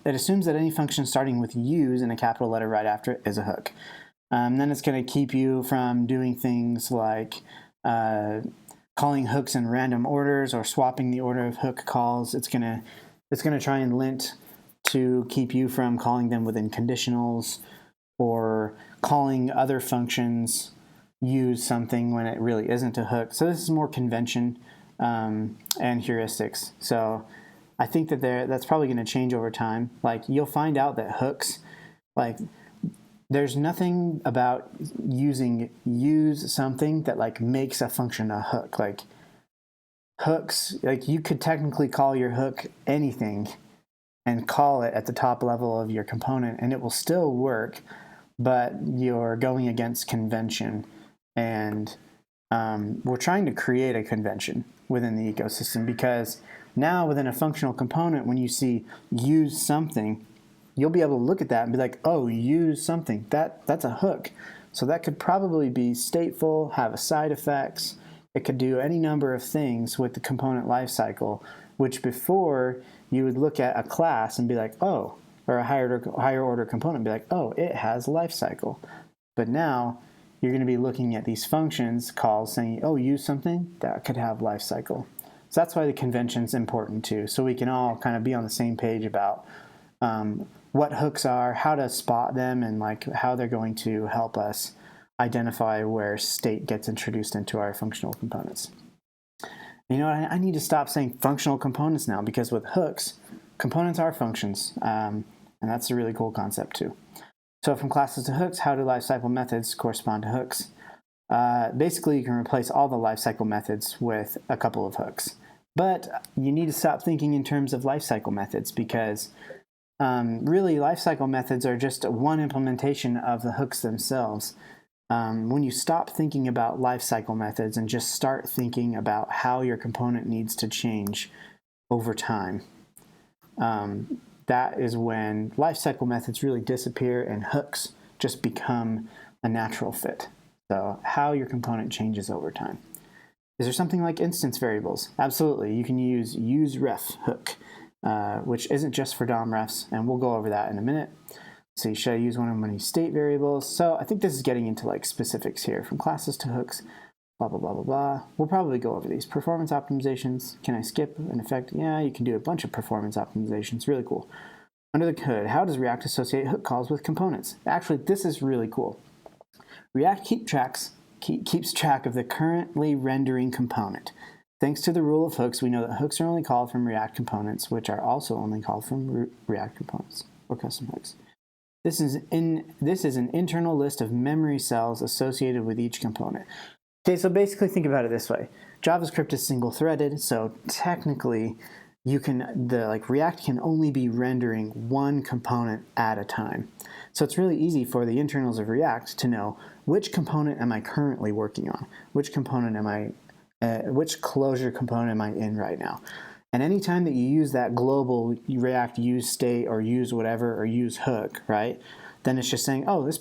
it assumes that any function starting with use in a capital letter right after it is a hook. Then it's going to keep you from doing things like calling hooks in random orders or swapping the order of hook calls. It's going to try and lint to keep you from calling them within conditionals or calling other functions use something when it really isn't a hook. So this is more convention and heuristics. So I think that that's probably going to change over time. Like you'll find out that hooks, like there's nothing about use something that like makes a function a hook. Like hooks, like you could technically call your hook anything and call it at the top level of your component and it will still work, but you're going against convention. And we're trying to create a convention within the ecosystem, because now within a functional component, when you see use something, you'll be able to look at that and be like, oh, use something. That's a hook. So that could probably be stateful, have a side effects. It could do any number of things with the component lifecycle, which before you would look at a class and be like, oh, or a higher order component and be like, oh, it has lifecycle. But now you're going to be looking at these functions calls saying, oh, use something that could have lifecycle. So that's why the convention's important too. So we can all kind of be on the same page about what hooks are, how to spot them, and like how they're going to help us identify where state gets introduced into our functional components. You know what? I need to stop saying functional components now, because with hooks, components are functions, and that's a really cool concept too. So from classes to hooks, how do lifecycle methods correspond to hooks? Basically, you can replace all the lifecycle methods with a couple of hooks. But you need to stop thinking in terms of lifecycle methods, because really lifecycle methods are just one implementation of the hooks themselves. When you stop thinking about lifecycle methods and just start thinking about how your component needs to change over time, that is when lifecycle methods really disappear and hooks just become a natural fit. So how your component changes over time. Is there something like instance variables? Absolutely. You can use useRef hook, which isn't just for DOM refs, and we'll go over that in a minute. So should I use one of many state variables? So I think this is getting into like specifics here, from classes to hooks, blah, blah, blah, blah, blah. We'll probably go over these. Performance optimizations. Can I skip an effect? Yeah, you can do a bunch of performance optimizations. Really cool. Under the hood, how does React associate hook calls with components? Actually, this is really cool. React keeps track of the currently rendering component. Thanks to the rule of hooks, we know that hooks are only called from React components, which are also only called from React components or custom hooks. This is an internal list of memory cells associated with each component. Okay, so basically think about it this way. JavaScript is single-threaded, so technically React can only be rendering one component at a time. So it's really easy for the internals of React to know which component am I currently working on, which closure component am I in right now. And anytime that you use that global React use state or use whatever or use hook, right, then it's just saying, oh, this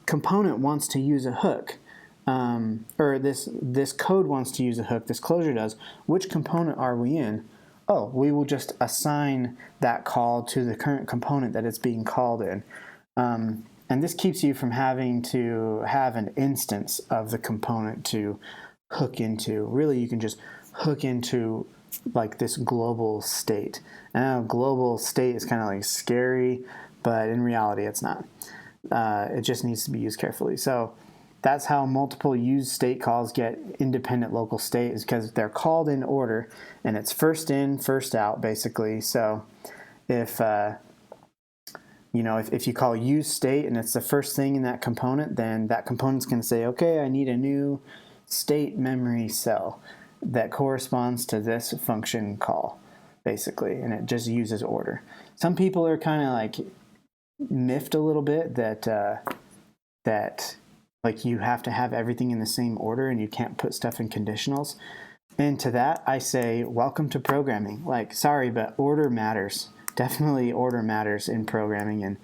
component wants to use a hook, or this code wants to use a hook, this closure does. Which component are we in? Oh, we will just assign that call to the current component that it's being called in. And this keeps you from having to have an instance of the component to hook into. Really, you can just hook into like this global state. And I know global state is kind of like scary, but in reality it's not. It just needs to be used carefully. So that's how multiple use state calls get independent local state, is because they're called in order and it's first in, first out basically. So if you call use state and it's the first thing in that component, then that component's going to say, okay, I need a new state memory cell that corresponds to this function call, basically, and it just uses order. Some people are kind of like miffed a little bit that like you have to have everything in the same order and you can't put stuff in conditionals. And to that, I say, welcome to programming. Like, sorry, but order matters. Definitely order matters in programming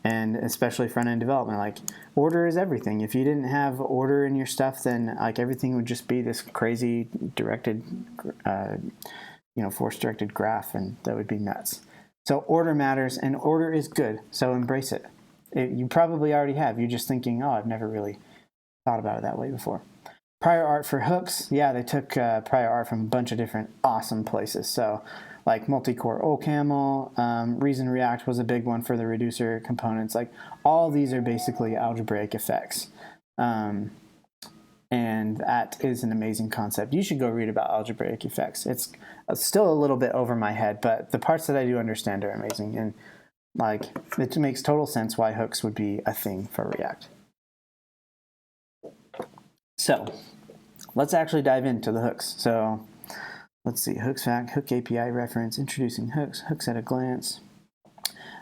and especially front-end development. Like, order is everything. If you didn't have order in your stuff, then like everything would just be this crazy directed, force-directed graph, and that would be nuts. So order matters, and order is good, so embrace it. You probably already have. You're just thinking, oh, I've never really thought about it that way before. Prior art for hooks, yeah, they took prior art from a bunch of different awesome places. So like multi-core OCaml, Reason React was a big one for the reducer components. Like all these are basically algebraic effects. And that is an amazing concept. You should go read about algebraic effects. It's still a little bit over my head, but the parts that I do understand are amazing. And like, it makes total sense why hooks would be a thing for React. So let's actually dive into the hooks. So let's see, hooks fact, hook API reference, introducing hooks, hooks at a glance.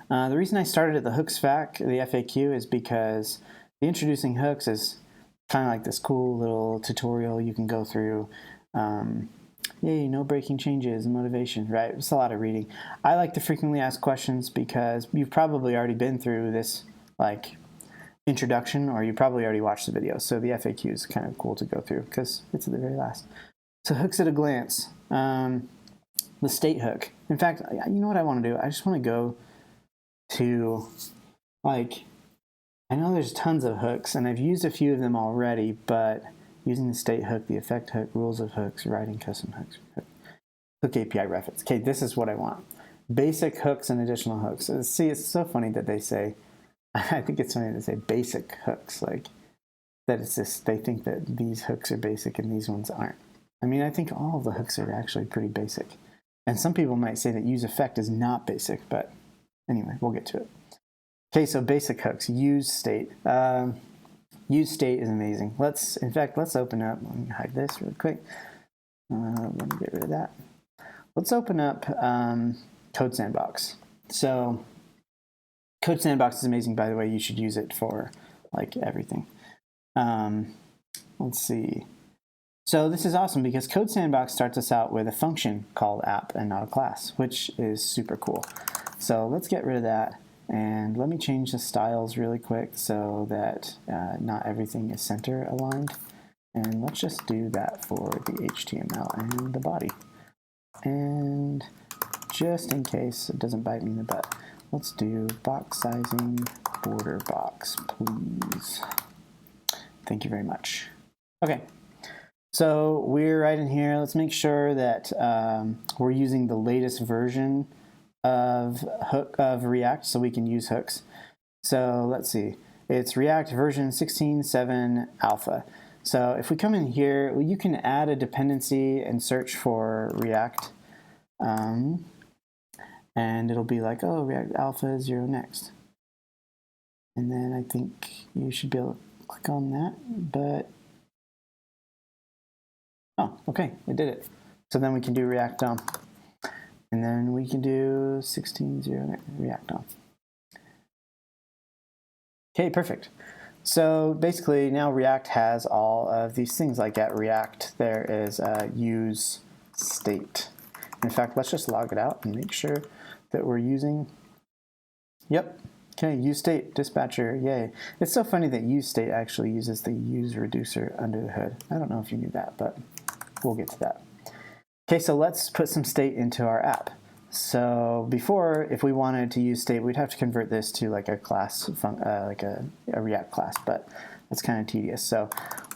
The reason I started at the hooks fact, the FAQ, is because the introducing hooks is kind of like this cool little tutorial you can go through. Yay, no breaking changes and motivation, right? It's a lot of reading. I like to frequently ask questions because you've probably already been through this like introduction, or you probably already watched the video. So the FAQ is kind of cool to go through because it's at the very last. So hooks at a glance. The state hook. In fact, you know what I want to do? I just want to go to like, I know there's tons of hooks, and I've used a few of them already, but using the state hook, the effect hook, rules of hooks, writing custom hooks, hook API reference. Okay, this is what I want. Basic hooks and additional hooks. See, it's so funny that they say, I think it's funny that they say basic hooks, like that it's just, they think that these hooks are basic and these ones aren't. I mean, I think all of the hooks are actually pretty basic. And some people might say that use effect is not basic, but anyway, we'll get to it. Okay, so basic hooks, use state. Use state is amazing. In fact, let's open up, let me hide this real quick. Let me get rid of that. Let's open up Code Sandbox. So Code Sandbox is amazing, by the way. You should use it for like everything. Let's see. So this is awesome because Code Sandbox starts us out with a function called app and not a class, which is super cool. So let's get rid of that. And let me change the styles really quick so that not everything is center aligned. And let's just do that for the HTML and the body. And just in case it doesn't bite me in the butt, let's do box sizing border box, please. Thank you very much. Okay, so we're right in here. Let's make sure that we're using the latest version of React so we can use hooks. So let's see, it's React version 16.7 alpha. So if we come in here, well, you can add a dependency and search for React, and it'll be like, oh, React alpha 0 next. And then I think you should be able to click on that, but oh, okay, it did it. So then we can do React DOM. And then we can do 16.0 React DOM. Okay, perfect. So basically now React has all of these things. Like at React, there is use state. In fact, let's just log it out and make sure that we're using, yep. Okay, use state, dispatcher, yay. It's so funny that use state actually uses the use reducer under the hood. I don't know if you knew that, but we'll get to that. Okay, so let's put some state into our app. So before, if we wanted to use state, we'd have to convert this to like a class, like a React class, but that's kind of tedious. So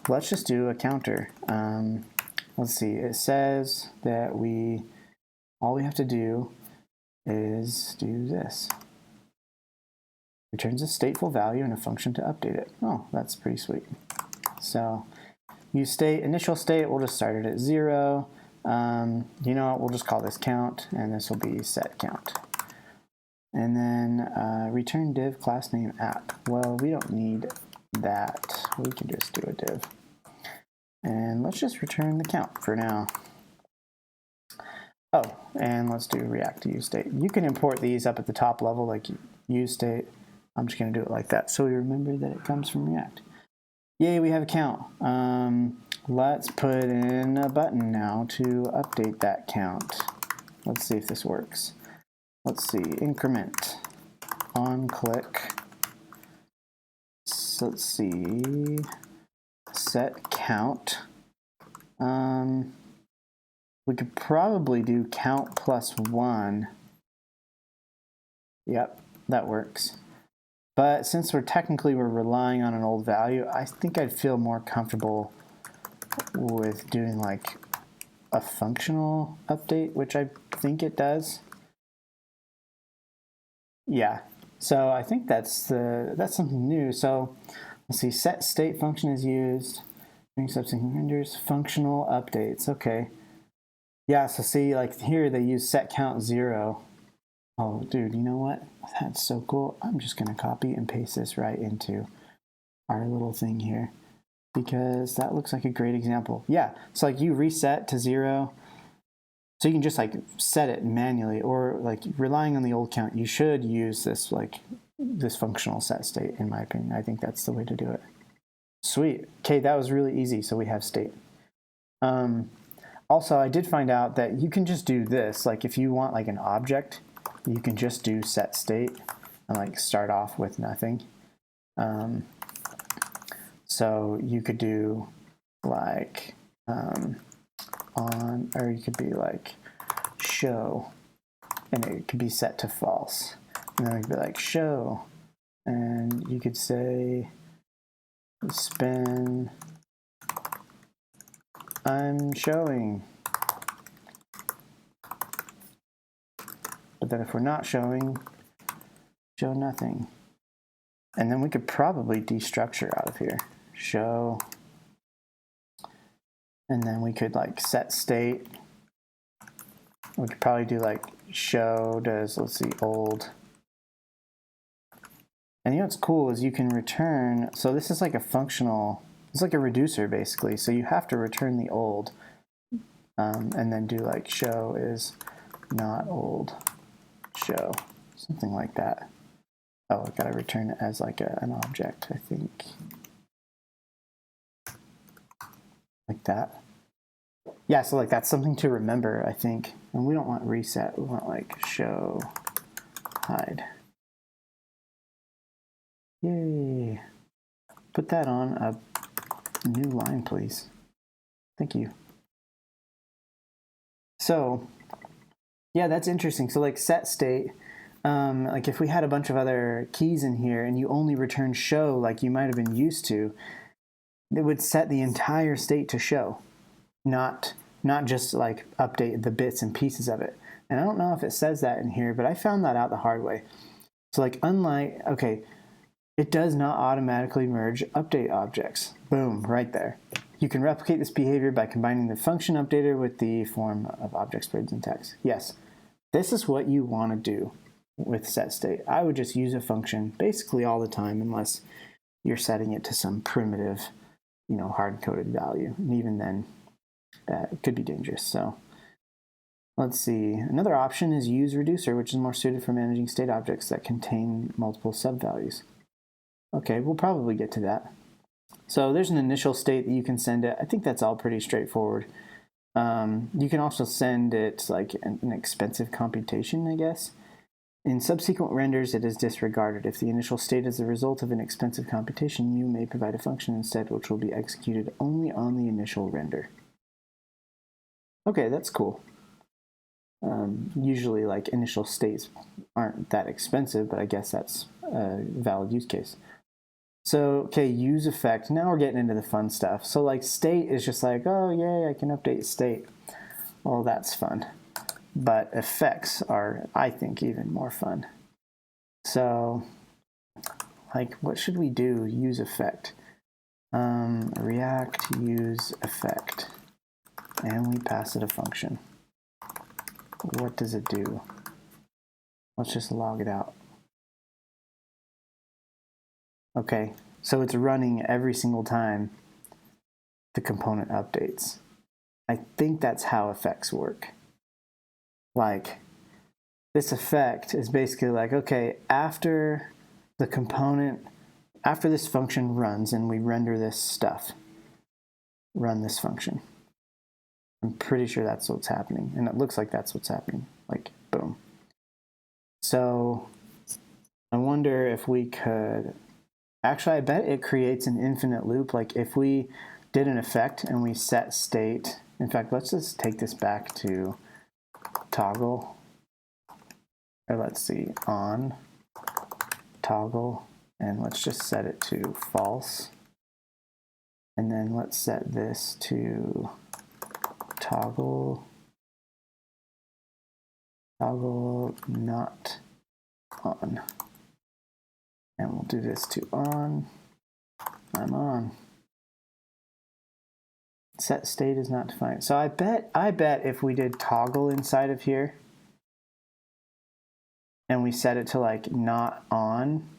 let's just do a counter. Let's see, it says that all we have to do is do this. Returns a stateful value and a function to update it. Oh, that's pretty sweet. So use state, initial state, we'll just start it at 0. You know what, we'll just call this count, and this will be set count. And then return div class name app. Well, we don't need that. We can just do a div. And let's just return the count for now. Oh, and let's do React use state. You can import these up at the top level, like use state. I'm just going to do it like that so we remember that it comes from React. Yay, we have a count. Let's put in a button now to update that count. Let's see if this works. Let's see, increment, on click. So let's see, set count. We could probably do count plus 1 Yep, that works. But since we're relying on an old value, I think I'd feel more comfortable with doing like a functional update, which I think it does. Yeah, so I think that's something new. So let's see, set state function is used. During subsequent renders, functional updates. Okay. Yeah, so see, like here they use set count 0. Oh, dude, you know what? That's so cool. I'm just going to copy and paste this right into our little thing here because that looks like a great example. Yeah, so like you reset to 0. So you can just like set it manually, or like relying on the old count, you should use this this functional set state, in my opinion. I think that's the way to do it. Sweet. Okay, that was really easy. So we have state. Also, I did find out that you can just do this. Like if you want like an object, you can just do set state and like start off with nothing. So you could do like or you could be like show, and it could be set to false. And then it could be like show, and you could say spin I'm showing. But then if we're not showing, show nothing. And then we could probably destructure out of here. Show. And then we could like set state. We could probably do like show does, let's see, old. And you know what's cool is you can return, so this is like a functional, it's like a reducer basically. So you have to return the old and then do like show is not old, show, something like that. Oh, I gotta return it as like an object, I think. Like that. Yeah, so like that's something to remember, I think. And we don't want reset, we want like show hide. Yay. Put that on a new line, please. Thank you. So, yeah, that's interesting. So like set state, like if we had a bunch of other keys in here and you only return show like you might have been used to, it would set the entire state to show, not just like update the bits and pieces of it. And I don't know if it says that in here, but I found that out the hard way. So like unlike, okay, it does not automatically merge update objects. Boom, right there. You can replicate this behavior by combining the function updater with the form of object spreads and text. Yes, this is what you want to do with set state. I would just use a function basically all the time unless you're setting it to some primitive, hard-coded value. And even then, it could be dangerous. So let's see. Another option is use reducer, which is more suited for managing state objects that contain multiple subvalues. Okay, we'll probably get to that. So there's an initial state that you can send it. I think that's all pretty straightforward. You can also send it like an expensive computation, I guess. In subsequent renders, it is disregarded. If the initial state is the result of an expensive computation, you may provide a function instead which will be executed only on the initial render. Okay, that's cool. Usually like initial states aren't that expensive, but I guess that's a valid use case. So, okay, use effect. Now we're getting into the fun stuff. So like state is just like, oh yay, I can update state. Well, that's fun. But effects are, I think, even more fun. So, like, what should we do? Use effect. React use effect. And we pass it a function. What does it do? Let's just log it out. Okay, so it's running every single time the component updates. I think that's how effects work. Like, this effect is basically like, okay, after the component, after this function runs and we render this stuff, run this function. I'm pretty sure that's what's happening, and it looks like that's what's happening, like, boom. So, I wonder if we could, actually, I bet it creates an infinite loop. Like, if we did an effect and we set state, in fact, let's just take this back to toggle, or let's see, on, toggle, and let's just set it to false. And then let's set this to toggle not on. And we'll do this to on. I'm on. Set state is not defined. So I bet if we did toggle inside of here and we set it to like not on,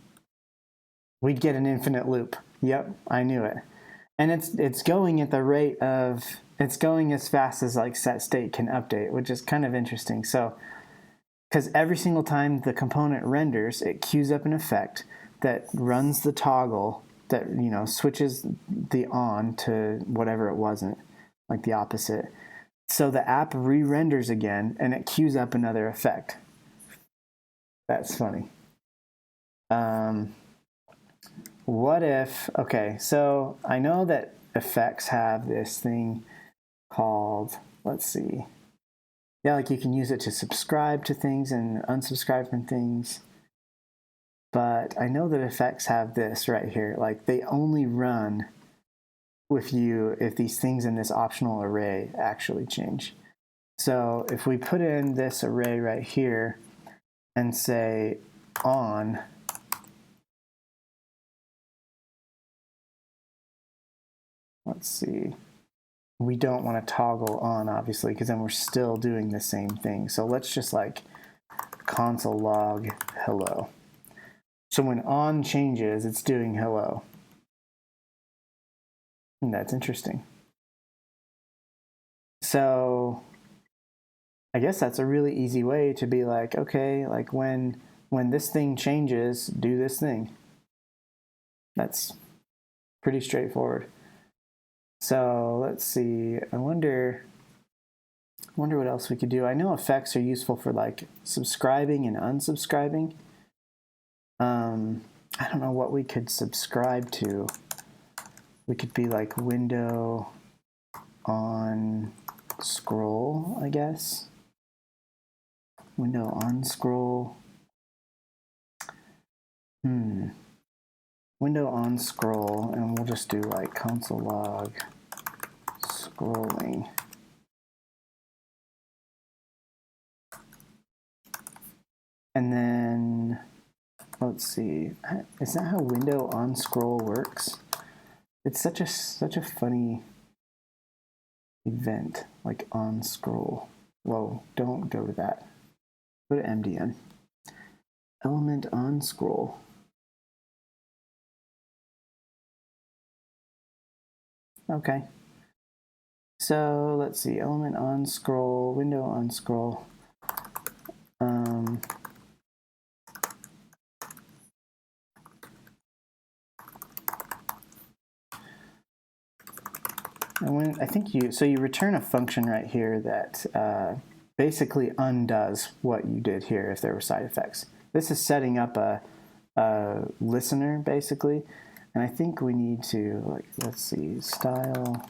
we'd get an infinite loop. Yep, I knew it. And it's going at the rate of, it's going as fast as like set state can update, which is kind of interesting. So, because every single time the component renders, it queues up an effect that runs the toggle that, you know, switches the on to whatever it wasn't, like the opposite. So the app re-renders again and it queues up another effect. That's funny. What if, okay, so I know that effects have this thing called, let's see. Yeah, like you can use it to subscribe to things and unsubscribe from things. But I know that effects have this right here. Like they only run with you if these things in this optional array actually change. So if we put in this array right here and say on, let's see, we don't want to toggle on obviously because then we're still doing the same thing. So let's just like console log hello. So when on changes, it's doing hello. And that's interesting. So I guess that's a really easy way to be like, okay, like when this thing changes, do this thing. That's pretty straightforward. So let's see, I wonder what else we could do. I know effects are useful for like subscribing and unsubscribing. I don't know what we could subscribe to. We could be like window on scroll, I guess. Window on scroll. Window on scroll, and we'll just do like console log scrolling. And then let's see, is that how window on scroll works? It's such a funny event, like on scroll. Whoa, don't go to that. Go to MDN. Element on scroll. Okay. So let's see, element on scroll, window on scroll. I think you return a function right here that basically undoes what you did here if there were side effects. This is setting up a listener basically, and I think we need to, like, let's see, style.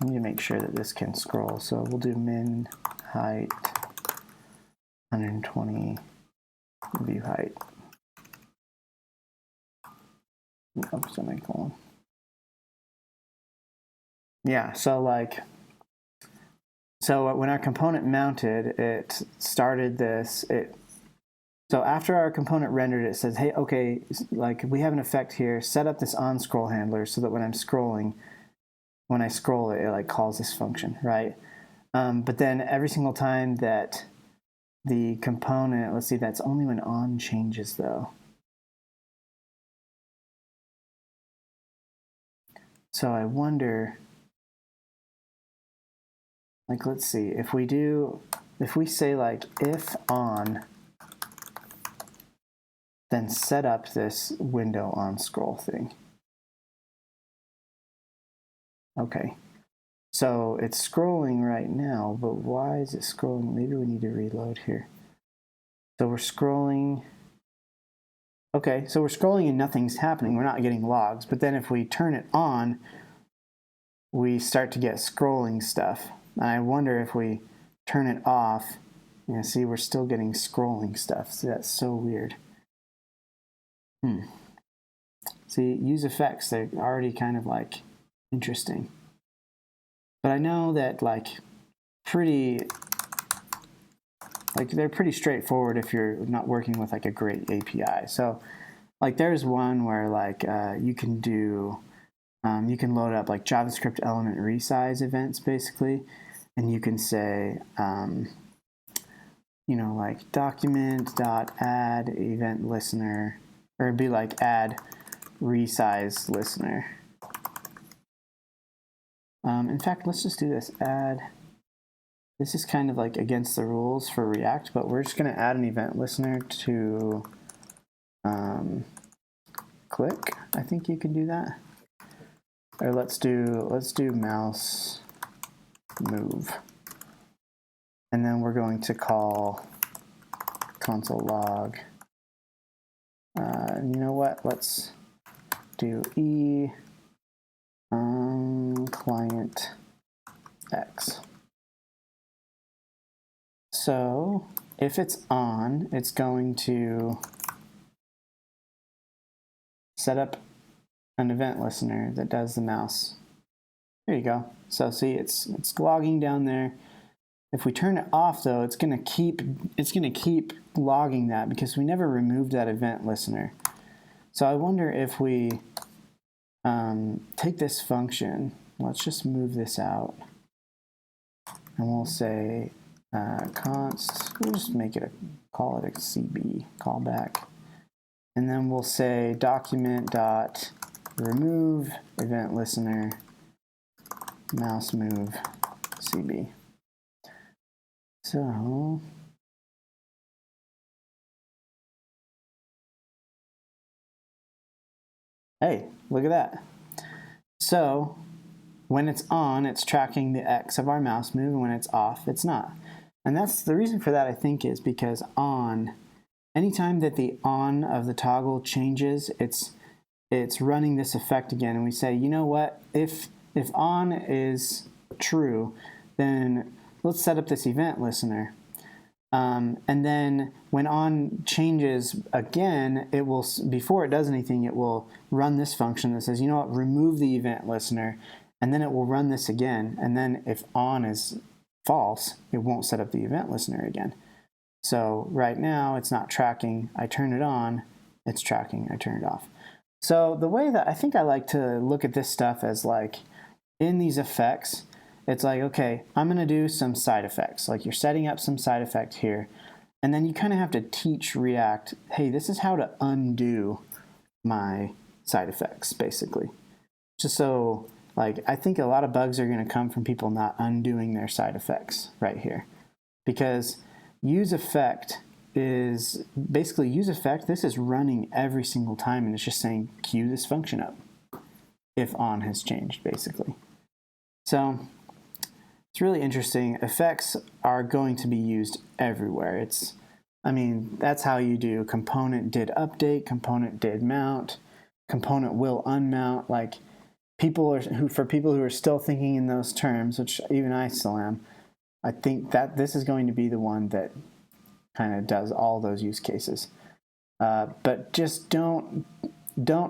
I need to make sure that this can scroll, so we'll do min height 120 view height. Oh, semicolon. Yeah, so like, so when our component mounted, it started this, so after our component rendered, it says, hey, okay, like we have an effect here, set up this on scroll handler so that when I'm scrolling, when I scroll it, it like calls this function, right? But then every single time that the component, let's see, that's only when on changes though. So I wonder, like, let's see, if we say like if on, then set up this window on scroll thing. Okay, so it's scrolling right now, but why is it scrolling? Maybe we need to reload here. So we're scrolling. Okay, so we're scrolling and nothing's happening. We're not getting logs, but then if we turn it on, we start to get scrolling stuff. And I wonder if we turn it off, Yeah, see, we're still getting scrolling stuff. See, that's so weird. See, use effects, they're already kind of like interesting. But I know that like they're pretty straightforward if you're not working with like a great API. So like there's one where like you can do, you can load up like JavaScript element resize events basically, and you can say, you know, like document.add event listener, or it'd be like add resize listener. In fact, let's just do this, add. This is kind of like against the rules for React, but we're just going to add an event listener to click. I think you can do that. Or let's do mouse move. And then we're going to call console log. You know what? Let's do client X. So if it's on, it's going to set up an event listener that does the mouse. There you go. So see, it's logging down there. If we turn it off though, it's gonna keep logging that because we never removed that event listener. So I wonder if we take this function, let's just move this out, and we'll say const, we'll just make it call it a CB callback, and then we'll say document dot remove event listener mouse move CB. So hey, look at that. So when it's on, it's tracking the X of our mouse move, and when it's off, it's not. And that's the reason for that, I think, is because on, anytime that the on of the toggle changes, it's running this effect again. And we say, you know what, if on is true, then let's set up this event listener. And then when on changes again, it will, before it does anything, it will run this function that says, you know what, remove the event listener, and then it will run this again. And then if on is false, it won't set up the event listener again. So right now it's not tracking. I turn it on, it's tracking. I turn it off. So the way that I think I like to look at this stuff as like in these effects, it's like, okay, I'm going to do some side effects. Like you're setting up some side effect here. And then you kind of have to teach React, hey, this is how to undo my side effects, basically. Just so, like, I think a lot of bugs are going to come from people not undoing their side effects right here. Because use effect is, basically use effect, this is running every single time, and it's just saying, queue this function up if on has changed, basically. So it's really interesting. Effects are going to be used everywhere. I mean, that's how you do component did update, component did mount, component will unmount. Like for people who are still thinking in those terms, which even I still am, I think that this is going to be the one that kind of does all those use cases. But just don't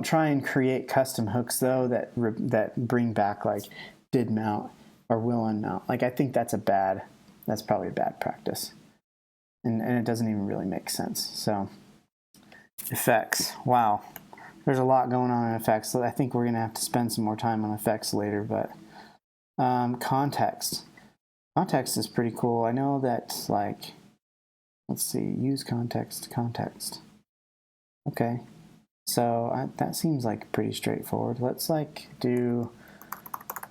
try and create custom hooks though that bring back like did mount or will unmount. Like I think that's probably a bad practice. And it doesn't even really make sense. So effects, wow. There's a lot going on in effects. So I think we're gonna have to spend some more time on effects later, but context. Context is pretty cool. I know that like, let's see, use context. Okay, so that seems like pretty straightforward. Let's like do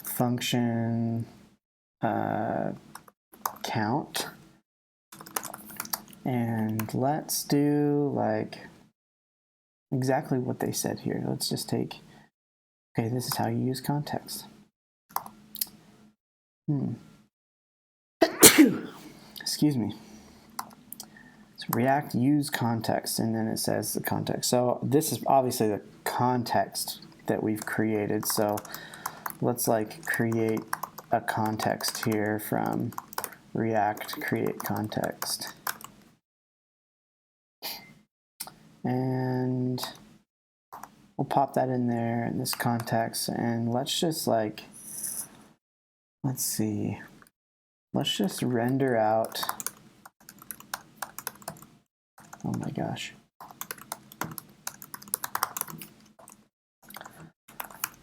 function count, and let's do like exactly what they said here. Let's just take, okay, this is how you use context. Excuse me. So React use context, and then it says the context. So this is obviously the context that we've created. So let's like create a context here from React create context. And we'll pop that in there in this context, and let's just like, let's see, let's just render out, oh my gosh.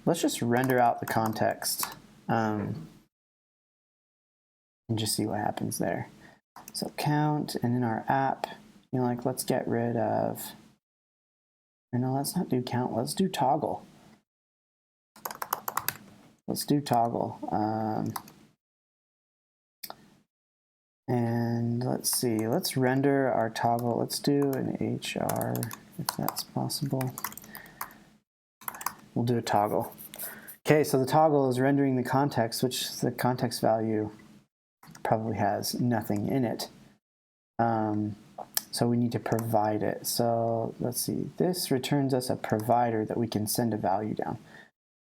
Let's just render out the context and just see what happens there. So count, and in our app, you know, like let's get rid of, or no, let's not do count, let's do toggle. Let's do toggle. And let's see, let's render our toggle. Let's do an HR if that's possible. We'll do a toggle. Okay, so the toggle is rendering the context, which the context value probably has nothing in it. So we need to provide it. So let's see, this returns us a provider that we can send a value down.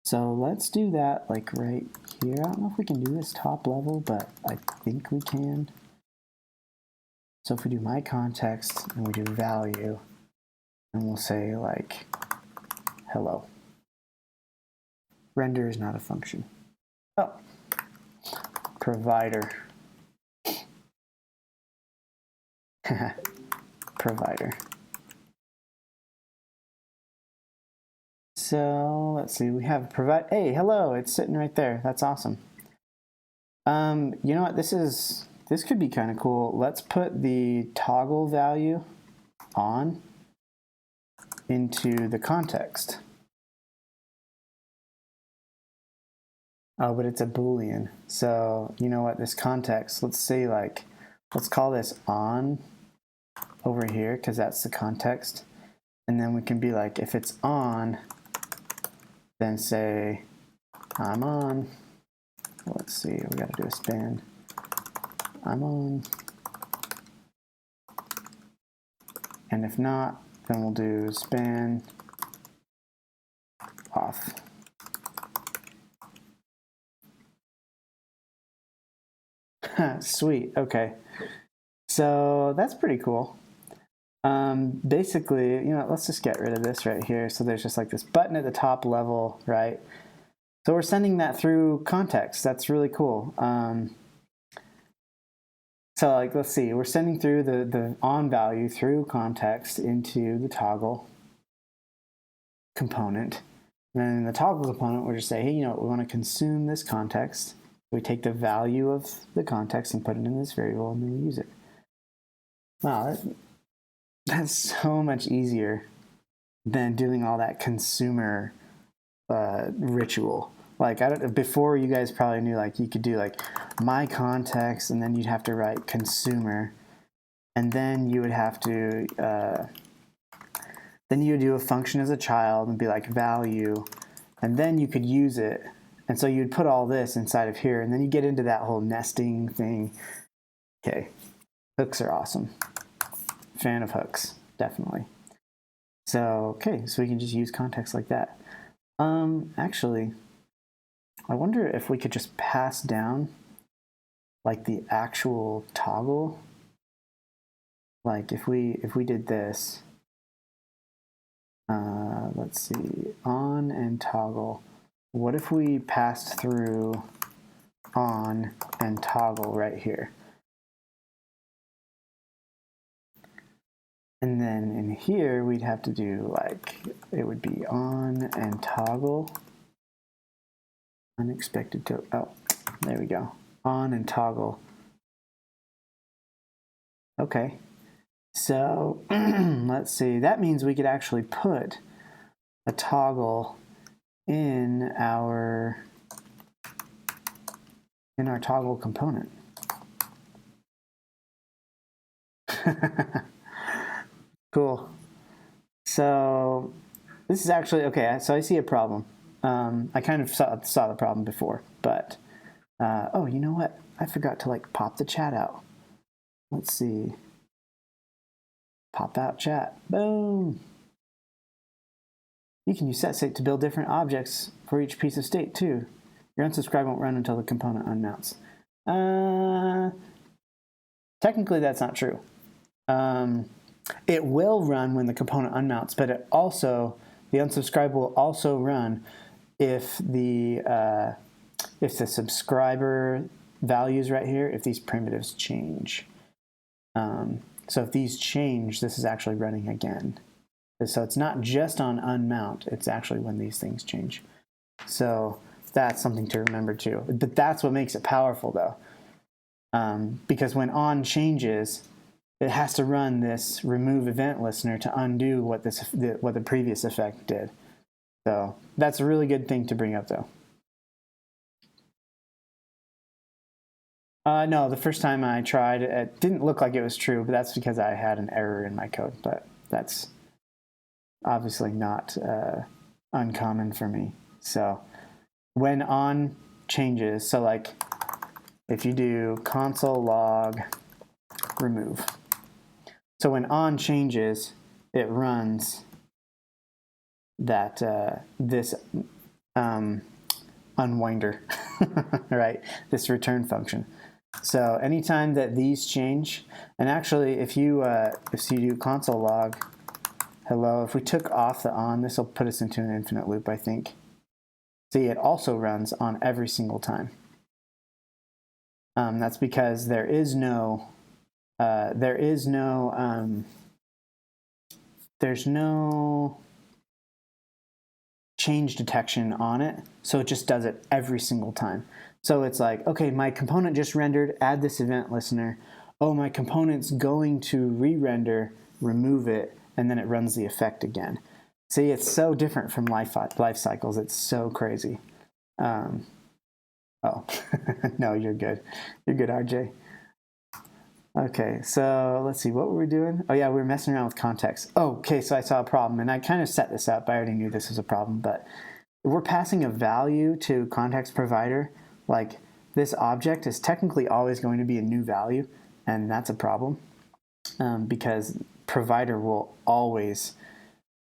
So let's do that like right here. I don't know if we can do this top level, but I think we can. So if we do my context and we do value, and we'll say like hello. Render is not a function. Oh, provider. Provider. So let's see, we have provide. Hey, hello, it's sitting right there. That's awesome. You know what? This could be kind of cool. Let's put the toggle value on into the context. Oh, but it's a Boolean. So you know what? This context. Let's say like, let's call this on over here because that's the context, and then we can be like, if it's on, then say I'm on. Let's see, we got to do a span. I'm on. And if not, then we'll do span off. Sweet, okay. So that's pretty cool. Basically, you know, let's just get rid of this right here. So there's just like this button at the top level, right? So we're sending that through context. That's really cool. So like, let's see, we're sending through the on value through context into the toggle component. And then in the toggle component, we're just saying, hey, you know what, we want to consume this context. We take the value of the context and put it in this variable, and then we use it. Wow, that's so much easier than doing all that consumer ritual. Like, I don't, before you guys probably knew, like, you could do like my context, and then you'd have to write consumer, and then you would have to then you would do a function as a child and be like value, and then you could use it, and so you'd put all this inside of here, and then you get into that whole nesting thing. Okay, hooks are awesome. Fan of hooks, definitely. So okay, so we can just use context like that. Actually, I wonder if we could just pass down like the actual toggle. Like if we did this, let's see, on and toggle. What if we passed through on and toggle right here? And then in here, we'd have to do like, it would be on and toggle. Unexpected to, oh, there we go. On and toggle. Okay. So let's see, that means we could actually put a toggle in our toggle component. Cool. So this is actually, okay, so I see a problem. I kind of saw the problem before, but, oh, you know what? I forgot to like pop the chat out. Let's see. Pop out chat. Boom. You can use setState to build different objects for each piece of state too. Your unsubscribe won't run until the component unmounts. technically that's not true. It will run when the component unmounts, but it also, the unsubscribe will also run if the subscriber values right here, if these primitives change. So if these change, this is actually running again. So it's not just on unmount, it's actually when these things change. So that's something to remember too. But that's what makes it powerful though. Because when on changes, it has to run this remove event listener to undo what the previous effect did. So that's a really good thing to bring up though. No, the first time I tried, it didn't look like it was true, but that's because I had an error in my code. But that's obviously not uncommon for me. So when on changes, so like if you do console log remove, so when on changes, it runs that this unwinder, right? This return function. So anytime that these change, and actually if you do console log hello, if we took off the on, this will put us into an infinite loop, I think. See, it also runs on every single time. That's because there is no change detection on it, so it just does it every single time. So it's like, okay, my component just rendered, add this event listener. Oh, my component's going to re-render, remove it, and then it runs the effect again. See, it's so different from life cycles. It's so crazy. Oh, no, you're good. You're good, RJ. Okay, so let's see, what were we doing? Oh yeah, we were messing around with context. Oh, okay, so I saw a problem, and I kind of set this up. I already knew this was a problem, but we're passing a value to context provider. Like this object is technically always going to be a new value, and that's a problem because provider will always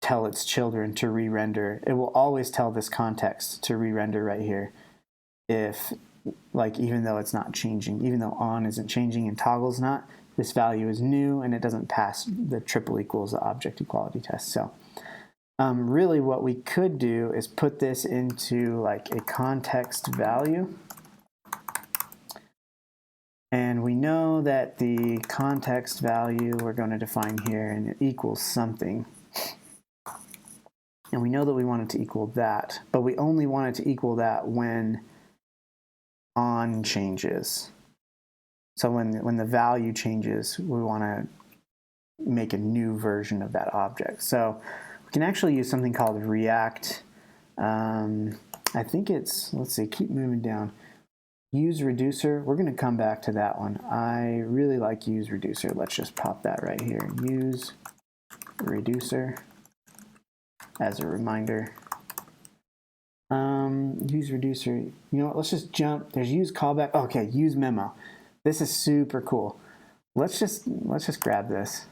tell its children to re-render. It will always tell this context to re-render right here if, like, even though it's not changing, even though on isn't changing and toggle's not, this value is new and it doesn't pass the triple equals the object equality test. So really what we could do is put this into like a context value. And we know that the context value we're going to define here, and it equals something. And we know that we want it to equal that, but we only want it to equal that when on changes. So when the value changes, we want to make a new version of that object. So we can actually use something called React. I think it's, let's see, keep moving down. Use reducer, we're going to come back to that one. I really like use reducer. Let's just pop that right here. Use reducer as a reminder. Use reducer, you know what, let's just jump. There's use callback. Okay, use memo. This is super cool. Let's just grab this.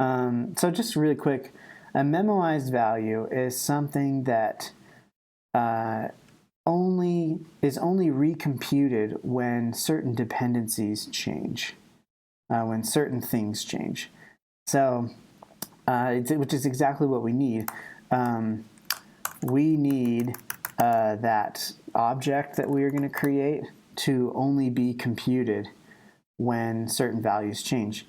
So just really quick, a memoized value is something that is only recomputed when certain dependencies change, when certain things change. So, which is exactly what we need. We need that object that we are going to create to only be computed when certain values change.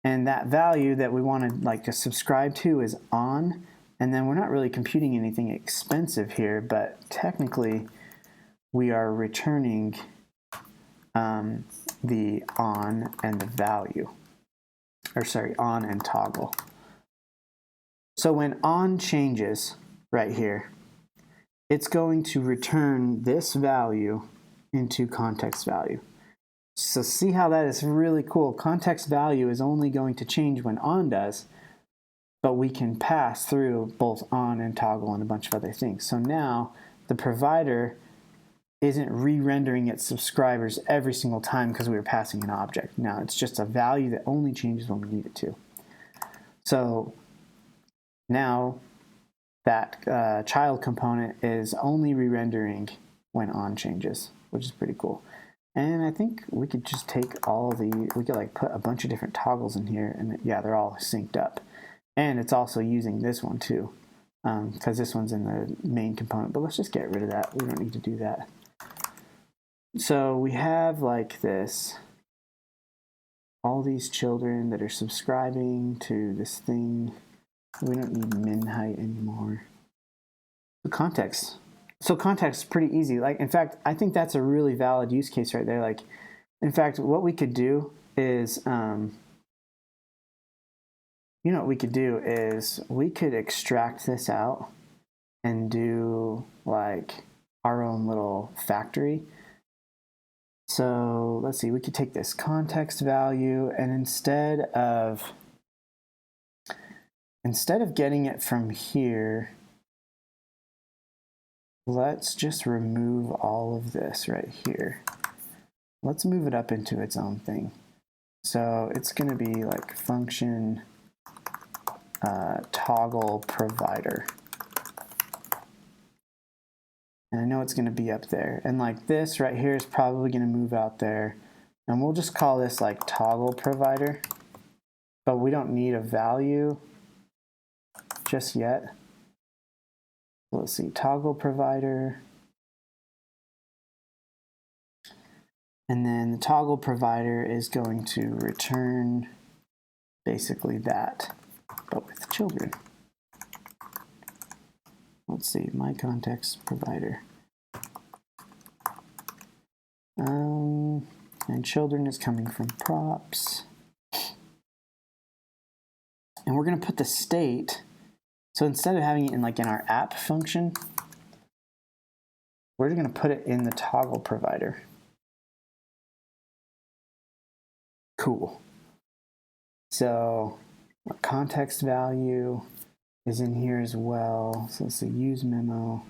And that value that we want to subscribe to is on, and then we're not really computing anything expensive here, but technically we are returning the on and the value, or sorry, on and toggle. So when on changes right here, it's going to return this value into context value. So see how that is really cool. Context value is only going to change when on does, but we can pass through both on and toggle and a bunch of other things. So now the provider isn't re-rendering its subscribers every single time because we were passing an object. Now it's just a value that only changes when we need it to. So now that child component is only re-rendering when on changes, which is pretty cool. And I think we could just take we could like put a bunch of different toggles in here, and yeah, they're all synced up. And it's also using this one too, because this one's in the main component, but let's just get rid of that. We don't need to do that. So we have like this, all these children that are subscribing to this thing. We don't need min height anymore. The context. So context is pretty easy. Like, in fact, I think that's a really valid use case right there. Like, in fact, what we could do is, we could extract this out and do like our own little factory. So let's see, we could take this context value, and instead of getting it from here, let's just remove all of this right here. Let's move it up into its own thing. So it's going to be like function toggle provider. And I know it's going to be up there. And like this right here is probably going to move out there. And we'll just call this like toggle provider. But we don't need a value just yet. Let's see, toggle provider. And then the toggle provider is going to return basically that, but with children. Let's see, my context provider. And children is coming from props. And we're going to put the state. So instead of having it in our app function, we're going to put it in the toggle provider. Cool. So our context value is in here as well. So let's say use memo.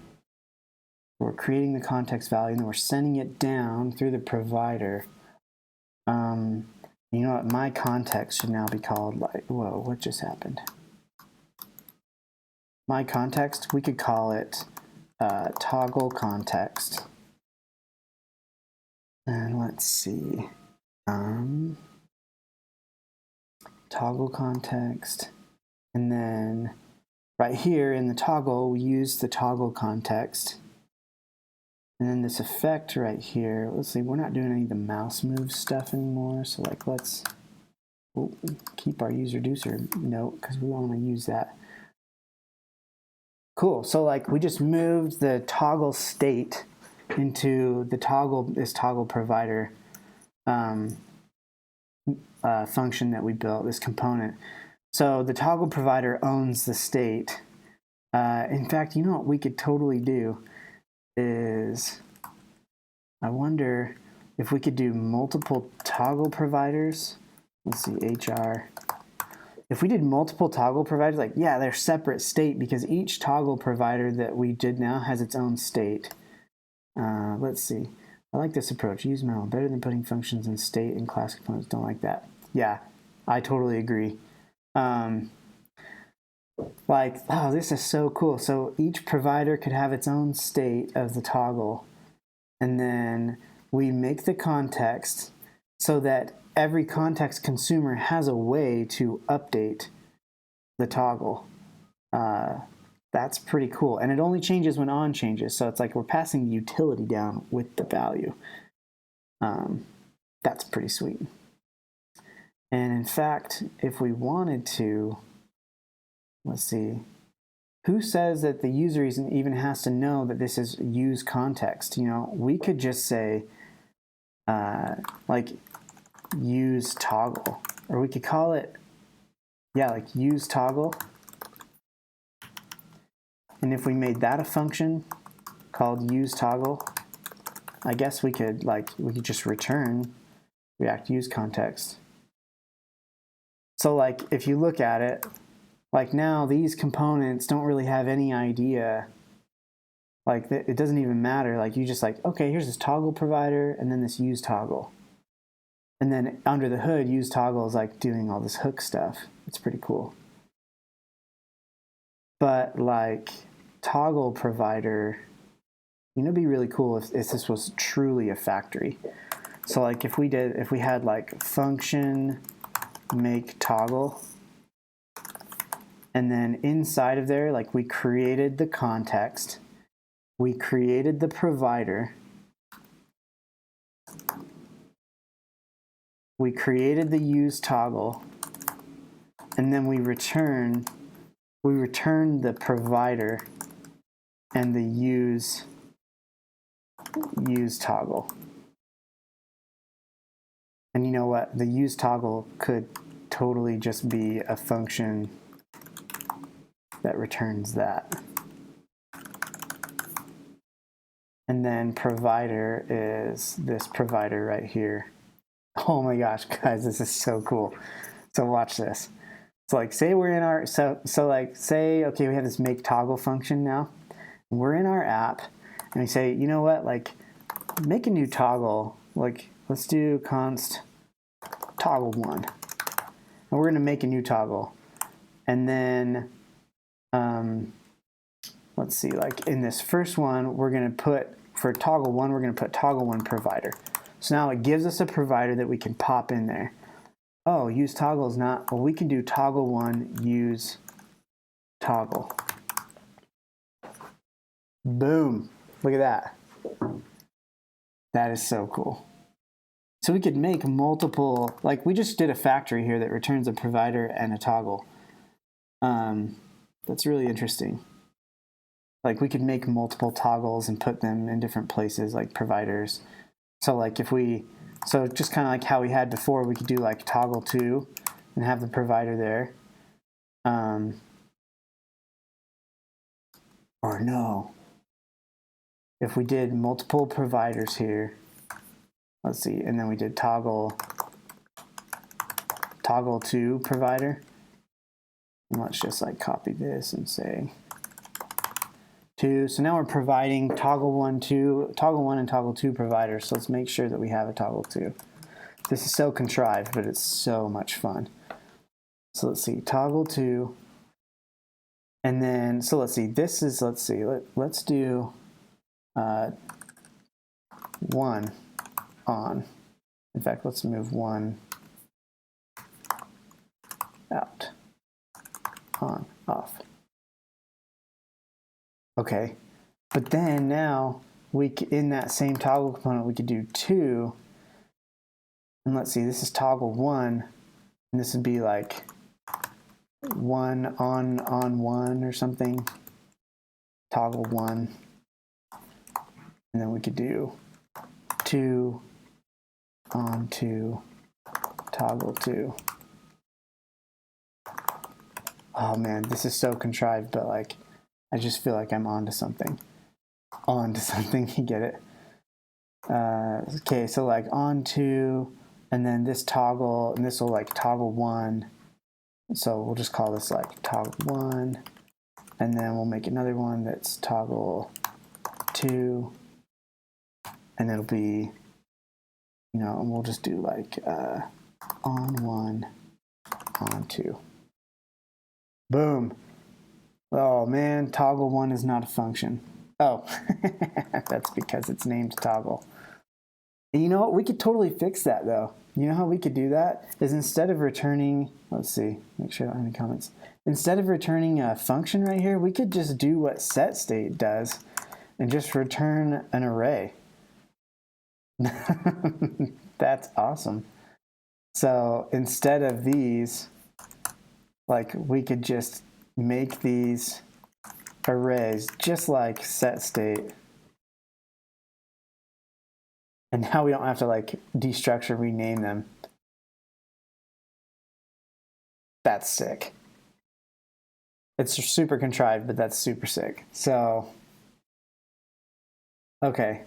We're creating the context value, and then we're sending it down through the provider. You know what? My context should now be called whoa, what just happened? My context, we could call it toggle context. And let's see. Toggle context. And then right here in the toggle, we use the toggle context. And then this effect right here, let's see, we're not doing any of the mouse move stuff anymore. So let's keep our user ducer note because we want to use that. Cool, so we just moved the toggle state into the this toggle provider function that we built, this component. So the toggle provider owns the state. In fact, you know what we could totally do is, I wonder if we could do multiple toggle providers. Let's see, HR. If we did multiple toggle providers, yeah, they're separate state because each toggle provider that we did now has its own state. Let's see. I like this approach. Use memo. Better than putting functions in state and class components. Don't like that. Yeah, I totally agree. Oh, this is so cool. So each provider could have its own state of the toggle. And then we make the context so that every context consumer has a way to update the toggle. That's pretty cool. And it only changes when on changes. So it's we're passing the utility down with the value. That's pretty sweet. And in fact, if we wanted to, let's see, who says that the user even has to know that this is use context? We could just say, use toggle, or we could call it, use toggle. And if we made that a function called use toggle, I guess we could just return React use context. So if you look at it, now these components don't really have any idea. It doesn't even matter. You just okay, here's this toggle provider and then this use toggle. And then under the hood, use toggle is doing all this hook stuff. It's pretty cool. But toggle provider, it'd be really cool if this was truly a factory. So like if we had like function make toggle, and then inside of there, like we created the context, we created the provider, we created the use toggle, and then we return the provider and the use toggle. And you know what? The use toggle could totally just be a function that returns that. And then provider is this provider right here. Oh my gosh, guys, this is so cool. So watch this. So like say we're in our, so like say, okay, we have this make toggle function now. We're in our app and we say, you know what, like make a new toggle, like let's do const toggle 1. And we're gonna make a new toggle. And then, let's see, like in this first one, we're gonna put, for toggle 1, we're gonna put toggle 1 provider. So now it gives us a provider that we can pop in there. Oh, use toggle is not, well, we can do toggle 1 use toggle. Boom, look at that. That is so cool. So we could make multiple, like we just did a factory here that returns a provider and a toggle. That's really interesting. Like we could make multiple toggles and put them in different places, like providers. So like if we, so just kind of like how we had before, we could do like toggle 2 and have the provider there. Or no, if we did multiple providers here, let's see, and then we did toggle 2 provider. And let's just like copy this and say 2. So now we're providing toggle 1 and toggle 2 providers. So let's make sure that we have a toggle 2. This is so contrived, but it's so much fun. So let's see, toggle 2. And then, so let's see, this is, let's see, let's do 1 on. In fact, let's move 1 out, on, off. Okay, but then now in that same toggle component, we could do 2. And let's see, this is toggle 1, and this would be like 1 on 1 or something. Toggle 1, and then we could do 2 on 2, toggle 2. Oh man, this is so contrived, but like, I just feel like I'm onto something. You get it? Okay, so like on 2, and then this toggle, and this will like toggle 1. So we'll just call this like toggle 1, and then we'll make another one that's toggle 2, and it'll be, you know, and we'll just do like on 1, on 2. Boom. Oh man, toggle 1 is not a function. Oh, that's because it's named toggle. And you know what? We could totally fix that though. You know how we could do that? Is instead of returning, let's see, make sure I don't have any comments. Instead of returning a function right here, we could just do what setState does and just return an array. That's awesome. So instead of these, like we could just make these arrays just like setState. And now we don't have to like destructure, rename them. That's sick. It's super contrived, but that's super sick. So, okay.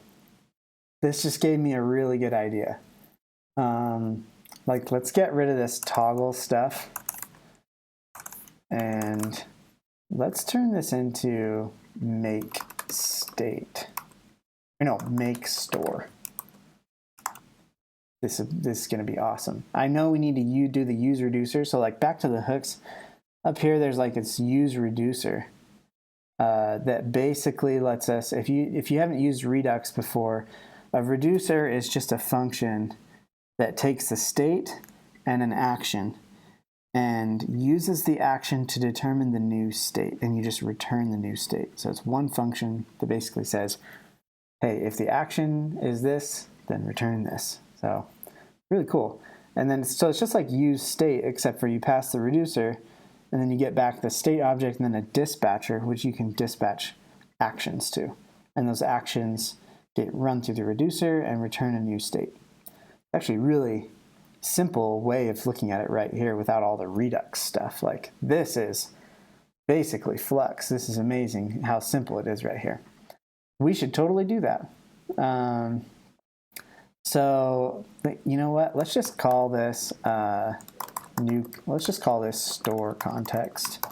This just gave me a really good idea. Like, let's get rid of this toggle stuff. And let's turn this into make state. No, make store. This is going to be awesome. I know we need to do the use reducer. So like back to the hooks, up here there's like this use reducer that basically lets us, if you haven't used Redux before, A reducer is just a function that takes the state and an action and uses the action to determine the new state, and you just return the new state. So it's one function that basically says, hey, if the action is this, then return this. So really cool. And then so it's just like use state, except for you pass the reducer, and then you get back the state object and then a dispatcher, which you can dispatch actions to. And those actions get run through the reducer and return a new state. Actually, really simple way of looking at it right here without all the Redux stuff. Like, this is basically Flux. This is amazing how simple it is right here. We should totally do that. So you know what? Let's just call this let's just call this store context.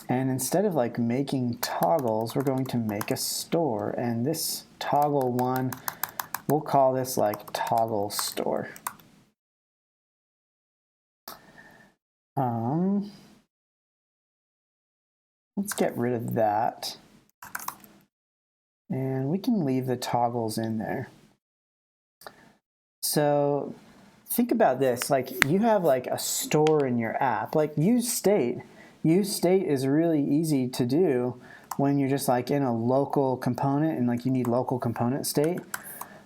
And instead of like making toggles, we're going to make a store. And this toggle one, we'll call this like toggle store. Let's get rid of that. And we can leave the toggles in there. So think about this, like you have like a store in your app, like use state. Use state is really easy to do when you're just like in a local component and like you need local component state.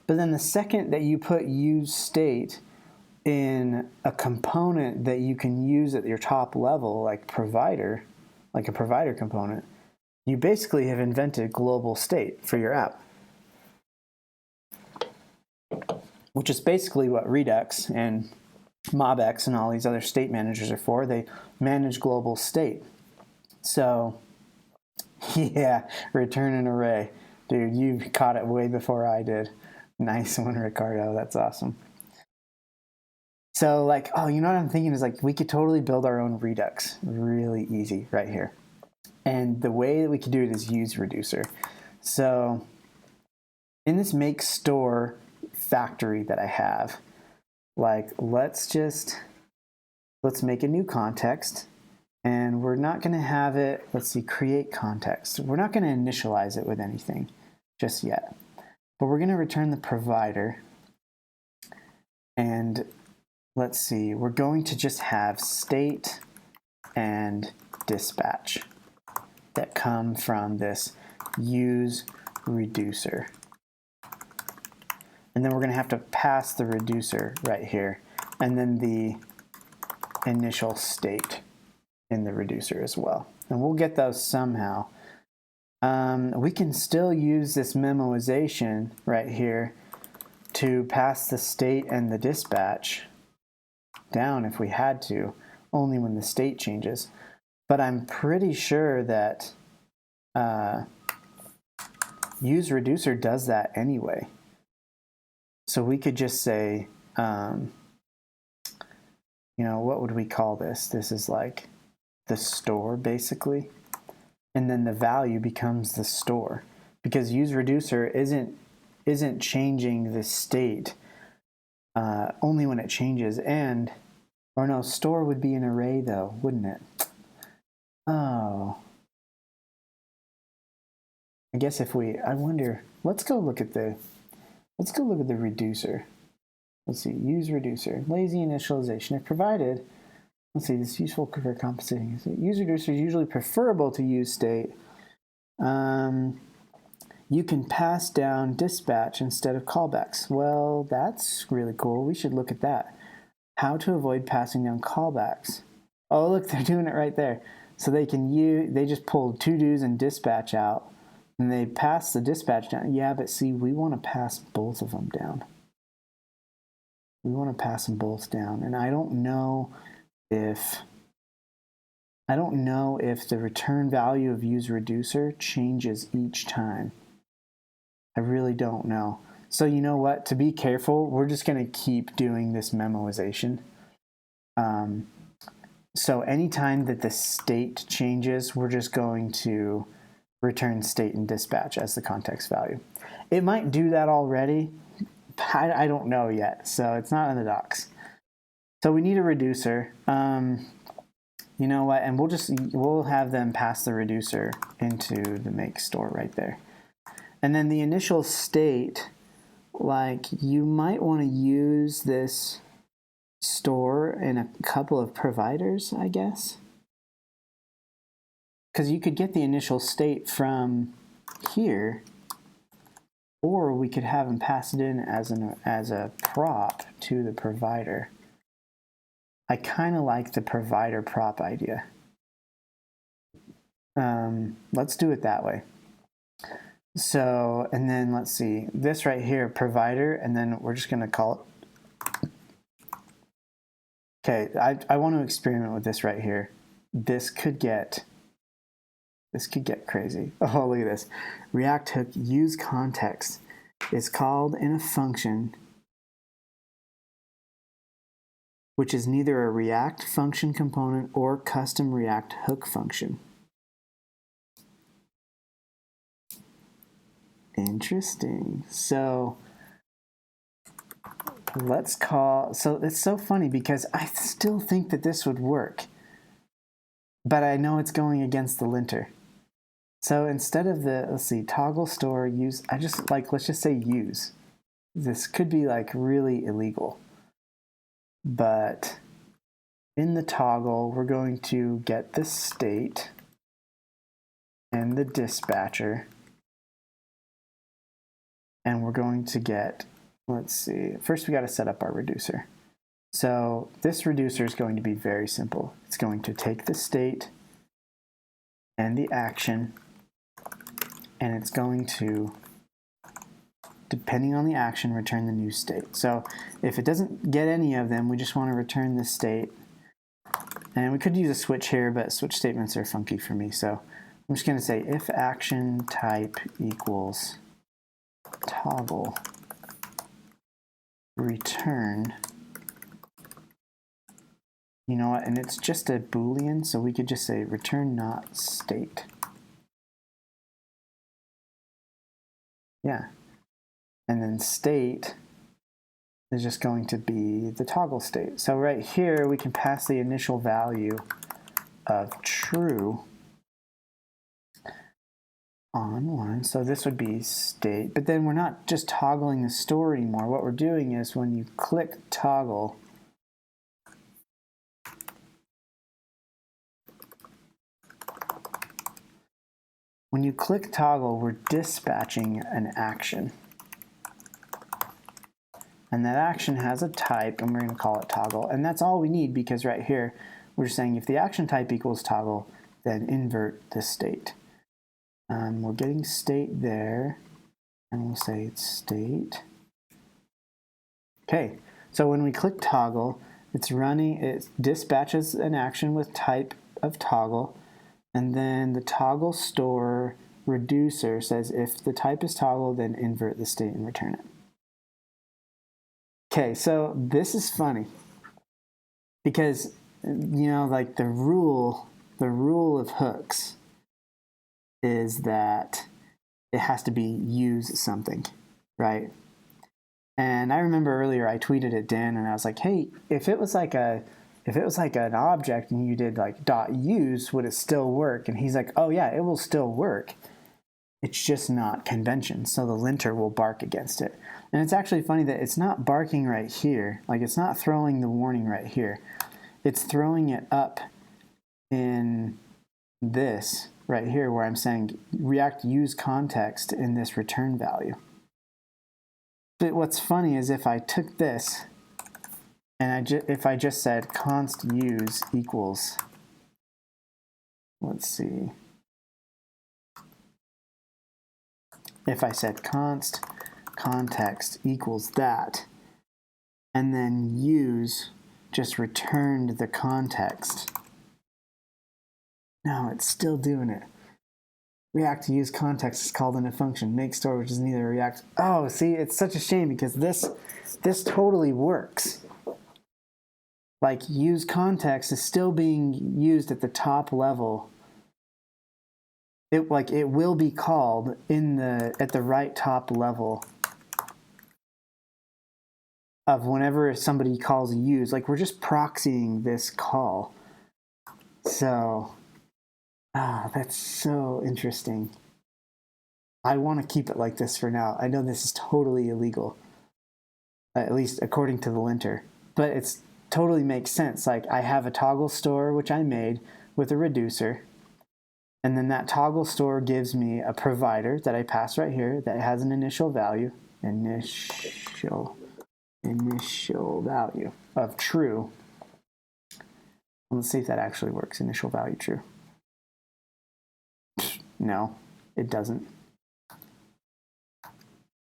But then the second that you put use state in a component that you can use at your top level, like provider, like a provider component, you basically have invented global state for your app, which is basically what Redux and MobX and all these other state managers are for. They manage global state. So yeah, return an array. Dude, you caught it way before I did. Nice one, Ricardo. That's awesome. So like, oh, you know what I'm thinking is like we could totally build our own Redux. Really easy right here. And the way that we could do it is use reducer. So in this make store factory that I have, like let's make a new context, and we're not going to have it, let's see, create context. We're not going to initialize it with anything just yet, but we're going to return the provider. And let's see, we're going to just have state and dispatch that come from this use reducer. And then we're going to have to pass the reducer right here, and then the initial state in the reducer as well. And we'll get those somehow. We can still use this memoization right here to pass the state and the dispatch down if we had to, only when the state changes. But I'm pretty sure that use reducer does that anyway. So we could just say, you know, what would we call this? This is like the store, basically. And then the value becomes the store, because use reducer isn't changing the state only when it changes. Or no, store would be an array though, wouldn't it? Oh, I guess I wonder, let's go look at the reducer. Let's see, use reducer, lazy initialization. If provided, let's see, this is useful for compensating. Use reducer is usually preferable to use state. You can pass down dispatch instead of callbacks. Well, that's really cool. We should look at that. How to avoid passing down callbacks. Oh, look, they're doing it right there. So they just pulled to-dos and dispatch out, and they pass the dispatch down. Yeah, but see, we want to pass both of them down. We want to pass them both down. And I don't know if the return value of use reducer changes each time. I really don't know. So you know what? To be careful, we're just going to keep doing this memoization. So anytime that the state changes, we're just going to return state and dispatch as the context value. It might do that already. I don't know yet, so it's not in the docs. So we need a reducer. You know what? And we'll have them pass the reducer into the make store right there. And then the initial state, like you might want to use this store in a couple of providers, I guess. Because you could get the initial state from here, or we could have them pass it in as a prop to the provider. I kind of like the provider prop idea. Let's do it that way. So, and then let's see, this right here, provider, and then we're just going to call it. Okay, I want to experiment with this right here. This could get crazy. Oh, look at this. React hook use context is called in a function which is neither a React function component or custom React hook function. Interesting. So let's call, so it's so funny because I still think that this would work, but I know it's going against the linter. So instead of the, let's see, toggle store use, I just like, let's just say use. This could be like really illegal. But in the toggle, we're going to get the state and the dispatcher. And we're going to get, let's see, first we got to set up our reducer. So this reducer is going to be very simple. It's going to take the state and the action, and it's going to, depending on the action, return the new state. So if it doesn't get any of them, we just want to return the state. And we could use a switch here, but switch statements are funky for me. So I'm just going to say if action type equals toggle return, you know what, and it's just a Boolean, so we could just say return not state. Yeah. And then state is just going to be the toggle state. So right here, we can pass the initial value of true on one. So this would be state, but then we're not just toggling the store anymore. What we're doing is when you click toggle, we're dispatching an action. And that action has a type, and we're going to call it toggle. And that's all we need, because right here, we're saying if the action type equals toggle, then invert the state. We're getting state there, and we'll say it's state. Okay, so when we click toggle, it's running, it dispatches an action with type of toggle, and then the toggle store reducer says if the type is toggle, then invert the state and return it. Okay, so this is funny because, you know, like the rule of hooks is that it has to be use something, right? And I remember earlier I tweeted at Dan and I was like, hey, if it was like an object and you did like .use, would it still work? And he's like, oh yeah, it will still work. It's just not convention, so the linter will bark against it. And it's actually funny that it's not barking right here. Like it's not throwing the warning right here. It's throwing it up in this right here where I'm saying React use context in this return value. But what's funny is if I took this and if I just said const use equals, let's see, if I said const context equals that, and then use just returned the context. No, it's still doing it. React use context is called in a function. Make store, which is neither React. Oh, see, it's such a shame because this totally works. Like use context is still being used at the top level. It will be called at the right top level of whenever somebody calls use. Like we're just proxying this call. So, that's so interesting. I want to keep it like this for now. I know this is totally illegal, at least according to the linter, but it's totally makes sense. Like I have a toggle store, which I made with a reducer. And then that toggle store gives me a provider that I pass right here that has an initial value, initial value of true. Let's see if that actually works. Initial value true. No, it doesn't.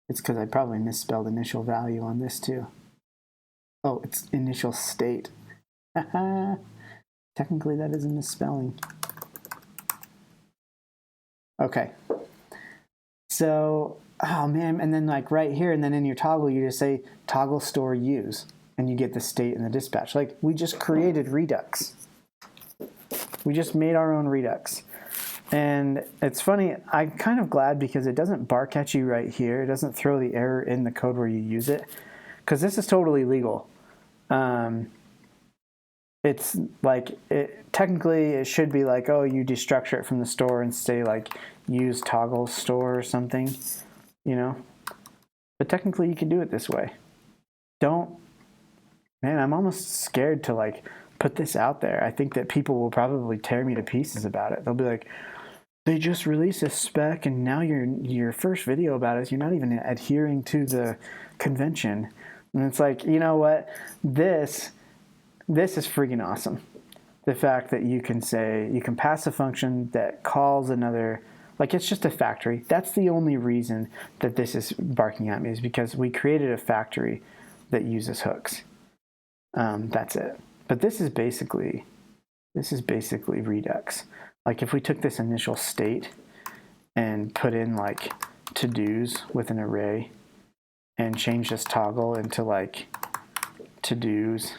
It's because I probably misspelled initial value on this too. Oh, it's initial state. Technically, that is a misspelling. Okay. So, oh man, and then like right here, and then in your toggle, you just say toggle store use, and you get the state and the dispatch. Like we just created Redux. We just made our own Redux. And it's funny, I'm kind of glad because it doesn't bark at you right here. It doesn't throw the error in the code where you use it, because this is totally legal. It's like, technically it should be like, oh, you destructure it from the store and say like use toggle store or something, you know? But technically you can do it this way. Man, I'm almost scared to like put this out there. I think that people will probably tear me to pieces about it. They'll be like, they just released this spec and now your first video about it, you're not even adhering to the convention. And it's like, you know what? This is freaking awesome. The fact that you can say, you can pass a function that calls another, like it's just a factory. That's the only reason that this is barking at me, is because we created a factory that uses hooks. That's it. But this is basically Redux. Like if we took this initial state and put in like to-dos with an array and change this toggle into like to-dos,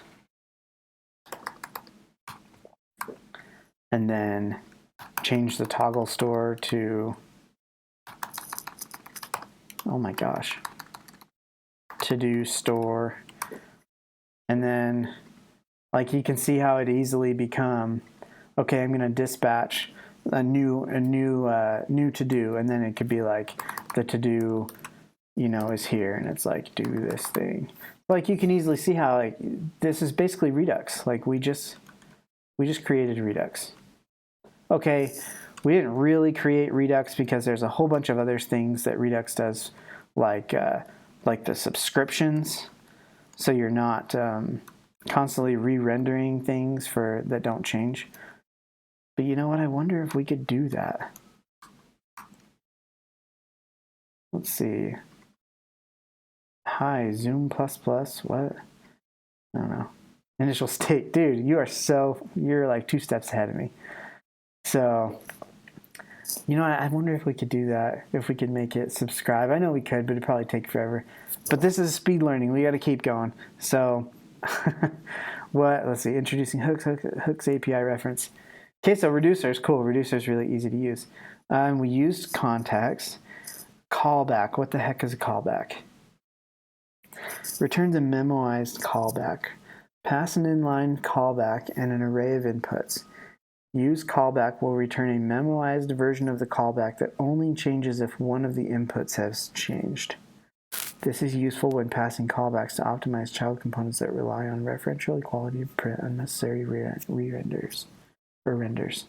and then change the toggle store to, oh my gosh, to-do store, and then like you can see how it easily become, okay, I'm going to dispatch a new to-do, and then it could be like the to-do, you know, is here, and it's like do this thing. Like you can easily see how like this is basically Redux. Like we just created Redux. Okay, we didn't really create Redux because there's a whole bunch of other things that Redux does, like the subscriptions, so you're not constantly re-rendering things that don't change. But you know what? I wonder if we could do that. Let's see. Hi, Zoom++, what? I don't know. Initial state. Dude, you're like 2 steps ahead of me. So, you know, I wonder if we could do that, if we could make it subscribe. I know we could, but it'd probably take forever. But this is speed learning. We got to keep going. So, let's see, introducing hooks API reference. Okay, so reducer is cool. Reducer is really easy to use. We used context. Callback. What the heck is a callback? Returns a memoized callback. Pass an inline callback and an array of inputs. Use callback will return a memoized version of the callback that only changes if one of the inputs has changed. This is useful when passing callbacks to optimize child components that rely on referential equality and print unnecessary re-renders. Or renders.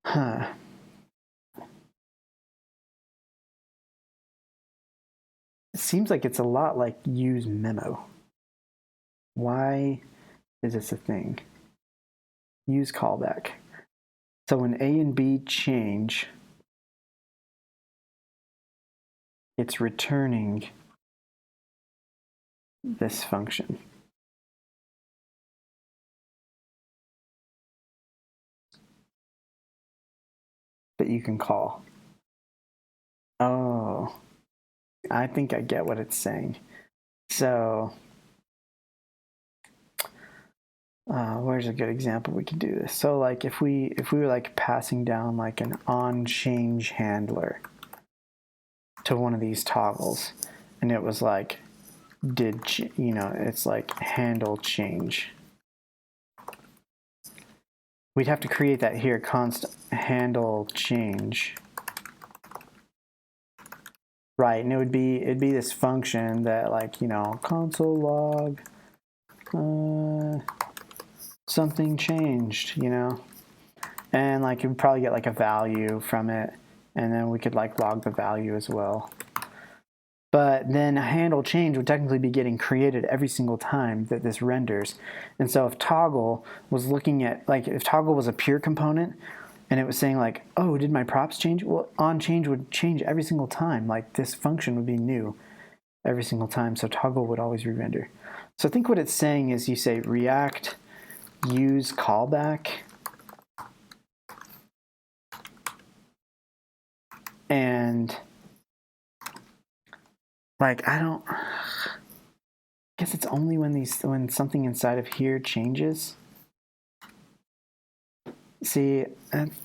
Huh. It seems like it's a lot like use memo. Why is this a thing? Use callback. So when A and B change, it's returning this function. That you can call. Oh, I think I get what it's saying. So, where's a good example we can do this? So like if we were like passing down like an on-change handler to one of these toggles, and it was like it's like handle change. We'd have to create that here, const handle change. Right, and it'd be this function that, like, you know, console log something changed, you know, and like you would probably get like a value from it, and then we could like log the value as well. But then a handle change would technically be getting created every single time that this renders. And so if toggle was looking at, like, if toggle was a pure component and it was saying like, oh, did my props change? Well, on change would change every single time. Like this function would be new every single time. So toggle would always re-render. So I think what it's saying is you say React use callback and like, I guess it's only when something inside of here changes. See,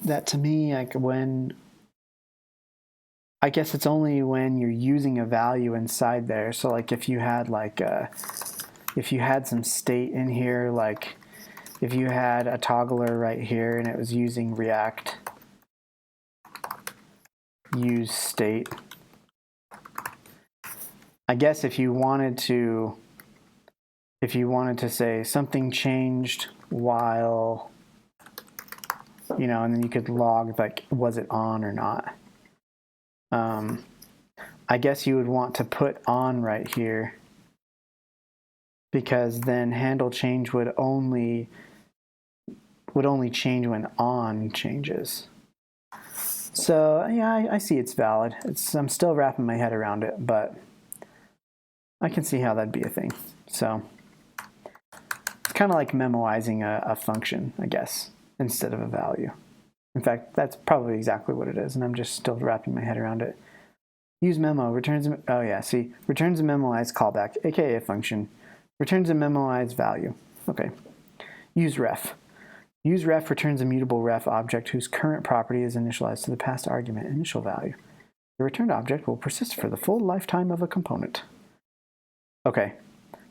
that to me, like I guess it's only when you're using a value inside there. So like if you had like if you had some state in here, like if you had a toggler right here and it was using React use state, I guess if you wanted to say something changed while, you know, and then you could log like, was it on or not? I guess you would want to put on right here, because then handle change would only change when on changes. So yeah, I see it's valid. I'm still wrapping my head around it, but I can see how that'd be a thing. So it's kind of like memoizing a function, I guess, instead of a value. In fact, that's probably exactly what it is, and I'm just still wrapping my head around it. Use memo, returns, oh yeah, see, returns a memoized callback, aka a function, returns a memoized value. Okay. Use ref. Use ref returns a mutable ref object whose current property is initialized to the past argument initial value. The returned object will persist for the full lifetime of a component. Okay,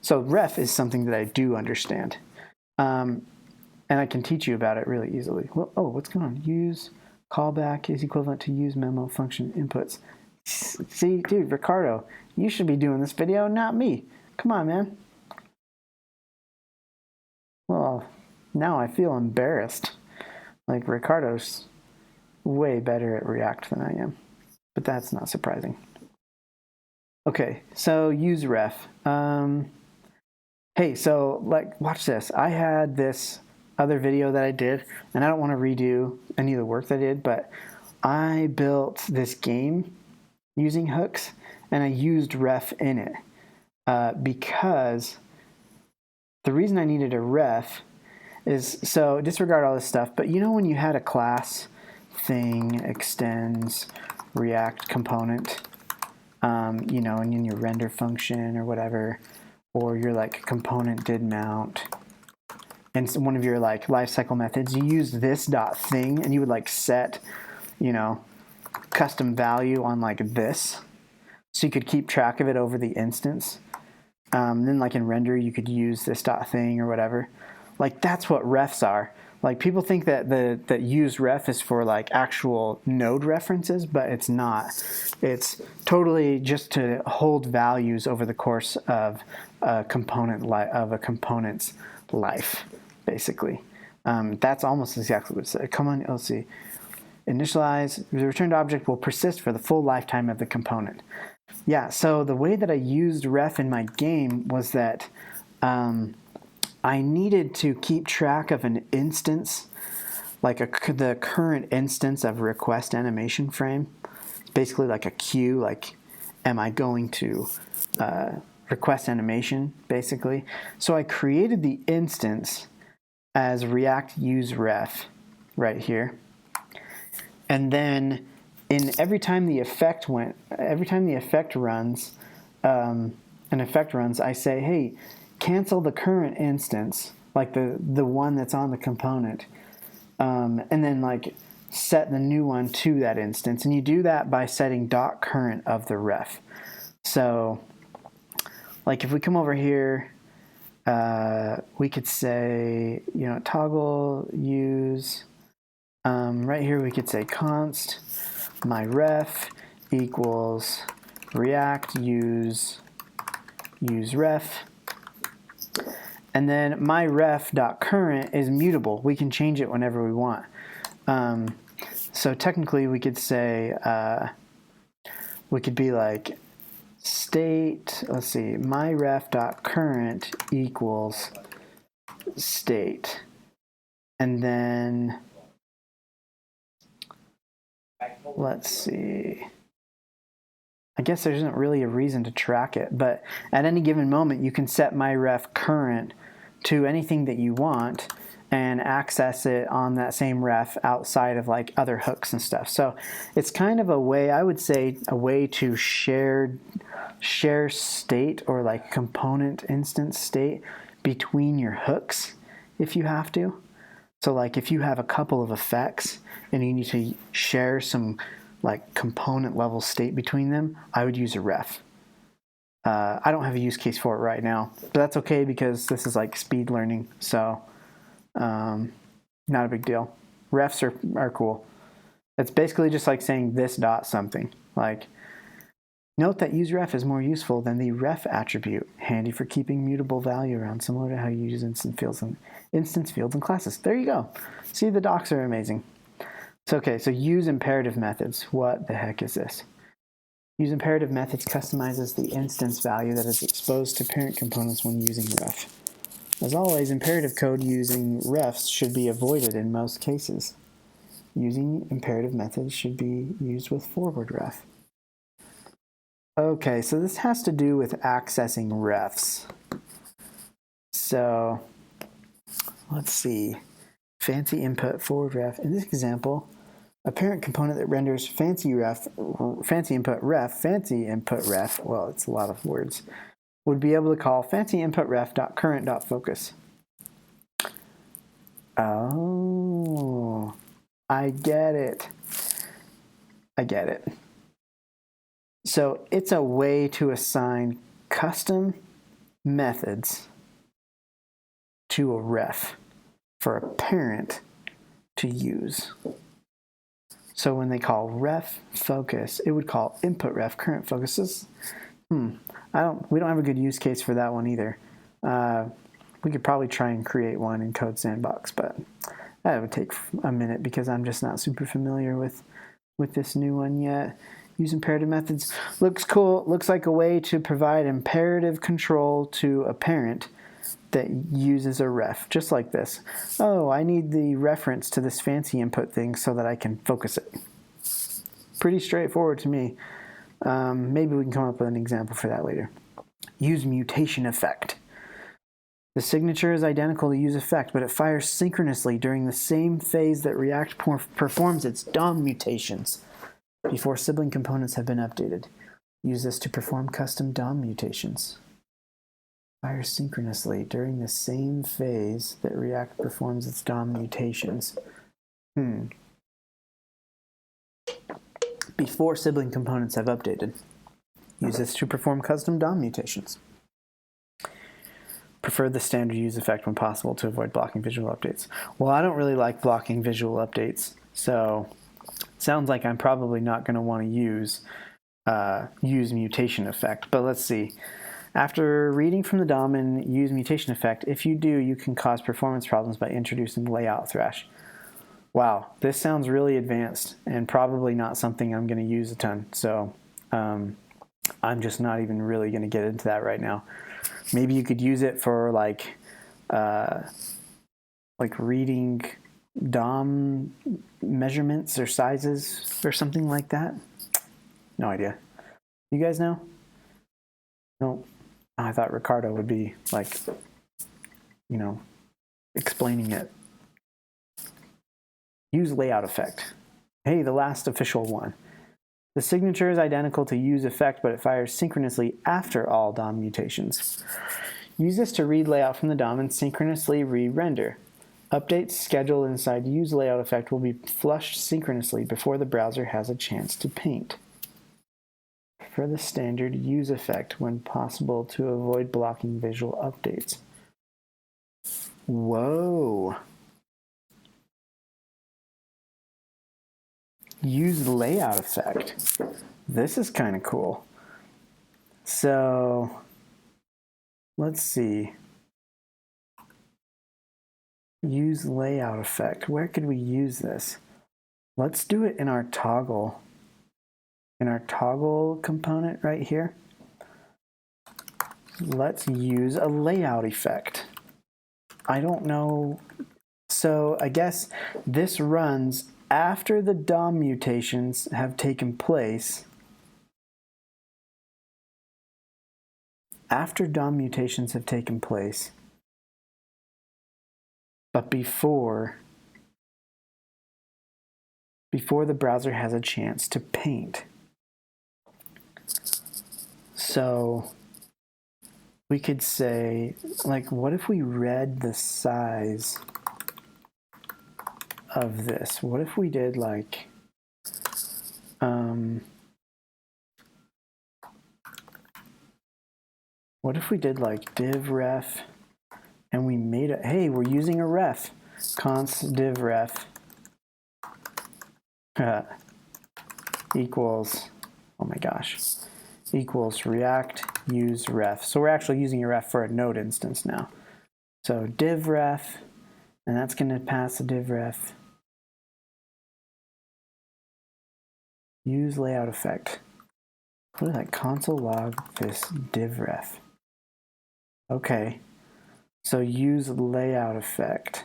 so ref is something that I do understand. And I can teach you about it really easily. Well, oh, what's going on? Use callback is equivalent to use memo function inputs. See, dude, Ricardo, you should be doing this video, not me. Come on, man. Well, now I feel embarrassed. Like, Ricardo's way better at React than I am. But that's not surprising. Okay, so use ref. Hey, so, like, watch this. I had this other video that I did, and I don't want to redo any of the work that I did, but I built this game using hooks, and I used ref in it because the reason I needed a ref is, so disregard all this stuff, but you know when you had a class thing extends React component, you know, and in your render function or whatever, or your like component did mount, and so one of your like lifecycle methods, you use this dot thing, and you would like set, you know, custom value on like this, so you could keep track of it over the instance. Then like in render, you could use this dot thing or whatever. Like that's what refs are. Like people think that that use ref is for like actual node references, but it's not. It's totally just to hold values over the course of a component's life, basically. That's almost exactly what it said. Come on, let's see. Initialize, the returned object will persist for the full lifetime of the component. Yeah, so the way that I used ref in my game was that I needed to keep track of an instance, like the current instance of request animation frame. It's basically like a queue, like am I going to request animation, basically. So I created the instance as React use ref right here. And then every time the effect runs, I say, hey, cancel the current instance, like the one that's on the component, and then like set the new one to that instance. And you do that by setting .current of the ref. So like if we come over here, we could say, you know, toggle use, right here we could say const my ref equals React use ref. And then my ref.current is mutable. We can change it whenever we want. So technically we could say, we could be like state, let's see, my ref.current equals state. And then, let's see, I guess there isn't really a reason to track it, but at any given moment you can set my ref current to anything that you want and access it on that same ref outside of like other hooks and stuff. So it's kind of a way, I would say, a way to share state or like component instance state between your hooks if you have to. So like if you have a couple of effects and you need to share some like component level state between them, I would use a ref. I don't have a use case for it right now, but that's okay because this is like speed learning, so not a big deal. Refs are cool. It's basically just like saying this dot something. Like, note that useRef is more useful than the ref attribute, handy for keeping mutable value around, similar to how you use instance fields and classes. There you go. See, the docs are amazing. So, okay, so use imperative methods. What the heck is this? Use imperative methods customizes the instance value that is exposed to parent components when using ref. As always, imperative code using refs should be avoided in most cases. Using imperative methods should be used with forward ref. Okay, so this has to do with accessing refs. So let's see. Fancy input forward ref. In this example, a parent component that renders fancy input ref, well, it's a lot of words, would be able to call fancy input ref.current.focus. Oh, I get it. So it's a way to assign custom methods to a ref for a parent to use. So when they call ref focus, it would call input ref current focuses. We don't have a good use case for that one either. We could probably try and create one in Code Sandbox, but that would take a minute because I'm just not super familiar with this new one yet. Use imperative methods. Looks cool. Looks like a way to provide imperative control to a parent that uses a ref, just like this. Oh, I need the reference to this fancy input thing so that I can focus it. Pretty straightforward to me. Maybe we can come up with an example for that later. Use mutation effect. The signature is identical to use effect, but it fires synchronously during the same phase that React performs its DOM mutations before sibling components have been updated. Use this to perform custom DOM mutations. Fires synchronously during the same phase that React performs its DOM mutations. Before sibling components have updated. Use this to perform custom DOM mutations. Prefer the standard use effect when possible to avoid blocking visual updates. Well, I don't really like blocking visual updates, so it sounds like I'm probably not going to want to use mutation effect, but let's see. After reading from the DOM and use mutation effect, if you do, you can cause performance problems by introducing layout thrash. Wow, this sounds really advanced and probably not something I'm going to use a ton, so I'm just not even really going to get into that right now. Maybe you could use it for like reading DOM measurements or sizes or something like that. No idea. You guys know? No. I thought Ricardo would be like, explaining it. Use layout effect. Hey, the last official one. The signature is identical to use effect, but it fires synchronously after all DOM mutations. Use this to read layout from the DOM and synchronously re-render. Updates scheduled inside use layout effect will be flushed synchronously before the browser has a chance to paint. For the standard use effect when possible to avoid blocking visual updates. Whoa. Use layout effect. This is kind of cool. So let's see. Use layout effect. Where could we use this? Let's do it in our toggle. In our toggle component right here. Let's use a layout effect. I don't know. So I guess this runs after the DOM mutations have taken place. After DOM mutations have taken place, but before the browser has a chance to paint. So we could say, like, what if we read the size of this? What if we did like, what if we did like div ref and we made it, hey, we're using a ref, const div ref equals, oh my gosh, equals react use ref. So we're actually using a ref for a node instance now. So div ref, and that's going to pass a div ref. Use layout effect. What is that? Console log this div ref. Okay, so use layout effect.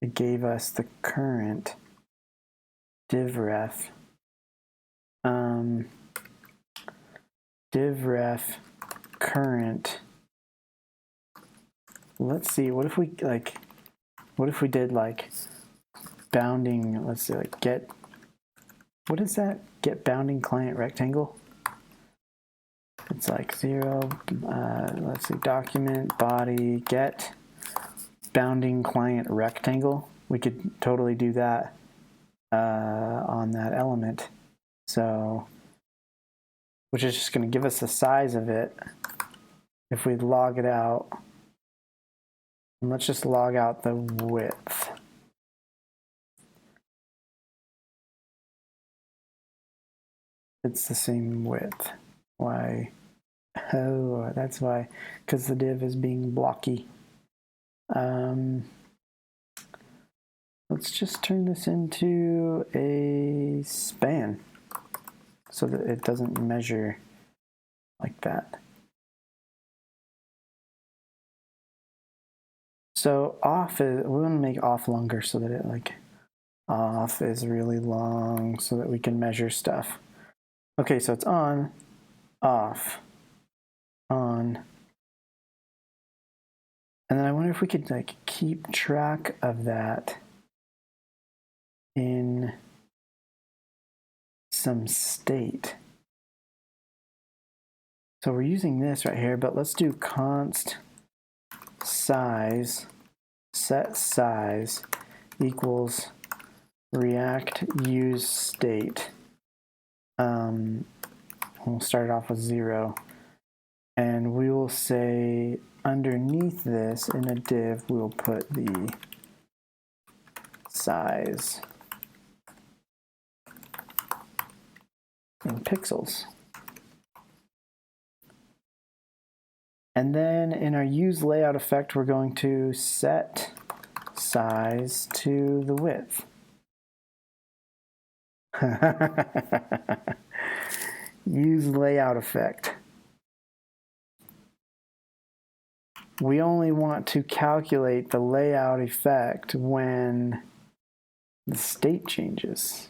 It gave us the current div ref. Div ref current. Let's see. What if we like? What if we did like bounding? Let's see, like get. What is that? Get bounding client rectangle. It's like 0, let's see, document, body, get, bounding client rectangle. We could totally do that on that element. So, which is just going to give us the size of it. If we log it out, and let's just log out the width. It's the same width. Why? Oh, that's why, because the div is being blocky. Let's just turn this into a span so that it doesn't measure like that. So off is, we want to make off longer so that it like, off is really long so that we can measure stuff. Okay, so it's on, off, on. And then I wonder if we could like keep track of that in some state. So we're using this right here, but let's do const size, set size equals react use state. We'll start off with 0. And we will say underneath this in a div, we will put the size in pixels. And then in our use layout effect, we're going to set size to the width. Use layout effect. We only want to calculate the layout effect when the state changes.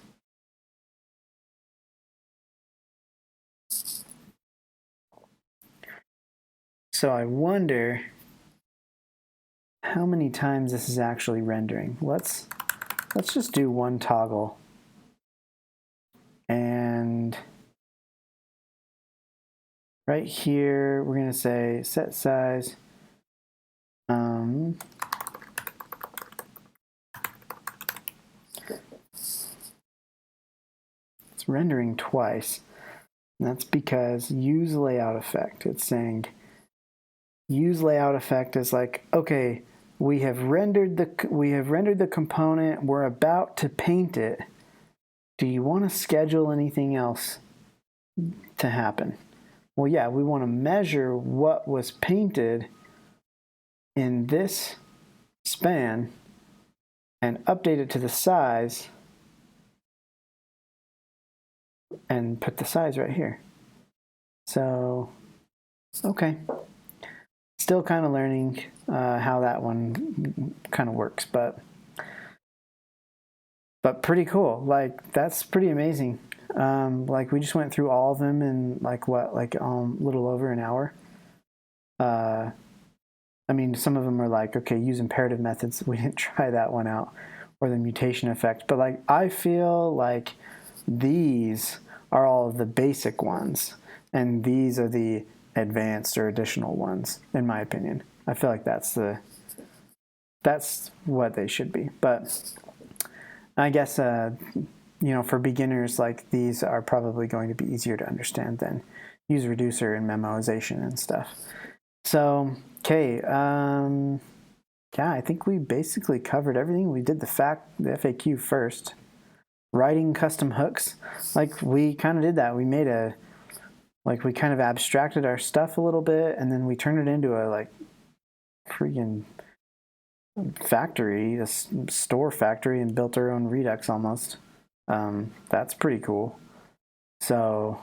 So I wonder how many times this is actually rendering. Let's just do one toggle. And right here, we're going to say set size. It's rendering twice. And that's because use layout effect. It's saying use layout effect is like, okay, we have rendered the component, we're about to paint it. Do you want to schedule anything else? to happen? Well, yeah, we want to measure what was painted in this span and update it to the size and put the size right here. So, okay. Still kind of learning how that one kind of works, but pretty cool. Like, that's pretty amazing. Like, we just went through all of them in like little over an hour. I mean, some of them are like, okay, use imperative methods. We didn't try that one out, or the mutation effect. But like, I feel like these are all of the basic ones, and these are the advanced or additional ones, in my opinion. I feel like that's what they should be. But I guess for beginners, like, these are probably going to be easier to understand than use reducer and memoization and stuff. So, okay, yeah, I think we basically covered everything. We did the FAQ first. Writing custom hooks, like, we kind of did that. We made we kind of abstracted our stuff a little bit, and then we turned it into a freaking factory, a store factory, and built our own Redux almost. That's pretty cool. So,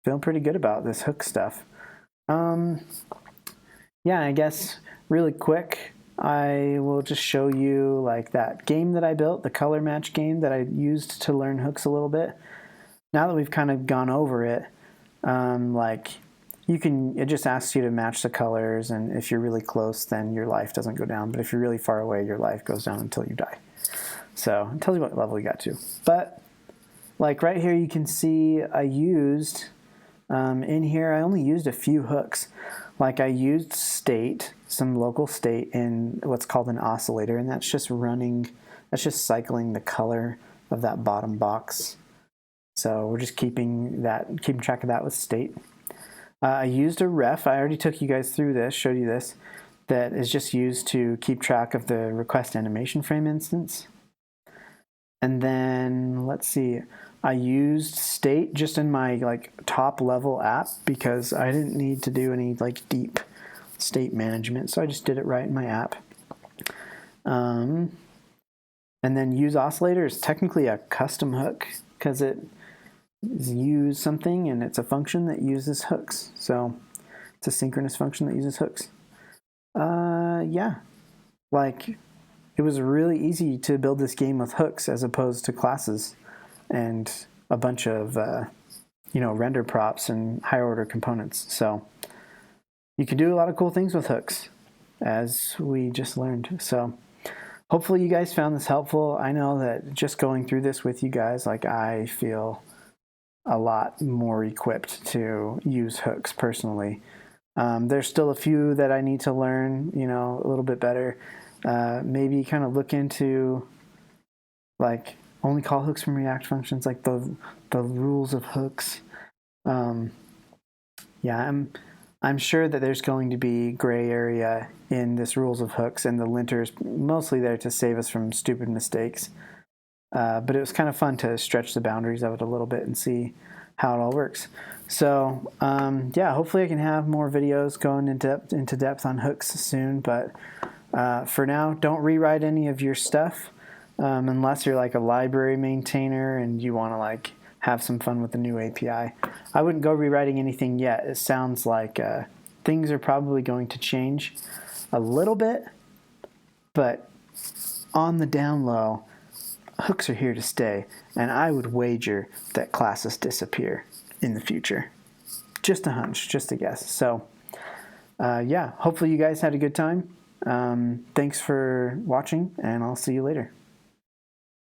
feeling pretty good about this hook stuff. Yeah, I guess really quick, I will just show you like that game that I built, the color match game that I used to learn hooks a little bit. Now that we've kind of gone over it, it just asks you to match the colors, and if you're really close, then your life doesn't go down. But if you're really far away, your life goes down until you die. So it tells you what level you got to. But like right here, you can see I used, in here, I only used a few hooks. Like, I used state, some local state in what's called an oscillator, and that's just cycling the color of that bottom box. So we're just keeping track of that with state. I used a ref. I already took you guys through this, showed you this, that is just used to keep track of the request animation frame instance. And then, let's see, I used state just in my top level app because I didn't need to do any deep state management, so I just did it right in my app. And then use oscillator is technically a custom hook because it use something and it's a function that uses hooks. So it's a synchronous function that uses hooks. Yeah, it was really easy to build this game with hooks as opposed to classes and a bunch of render props and higher order components. So you can do a lot of cool things with hooks, as we just learned. So hopefully you guys found this helpful. I know that just going through this with you guys, I feel a lot more equipped to use hooks personally. There's still a few that I need to learn, a little bit better. Maybe kind of look into only call hooks from React functions, like the rules of hooks. Yeah, I'm sure that there's going to be gray area in this rules of hooks, and the linter is mostly there to save us from stupid mistakes. But it was kind of fun to stretch the boundaries of it a little bit and see how it all works. So yeah, hopefully I can have more videos going into depth on hooks soon. But for now, don't rewrite any of your stuff. Unless you're a library maintainer and you want to have some fun with the new API. I wouldn't go rewriting anything yet. It sounds like things are probably going to change a little bit, but on the down low, hooks are here to stay, and I would wager that classes disappear in the future. Just a hunch, just a guess. So yeah, hopefully you guys had a good time. Thanks for watching, and I'll see you later.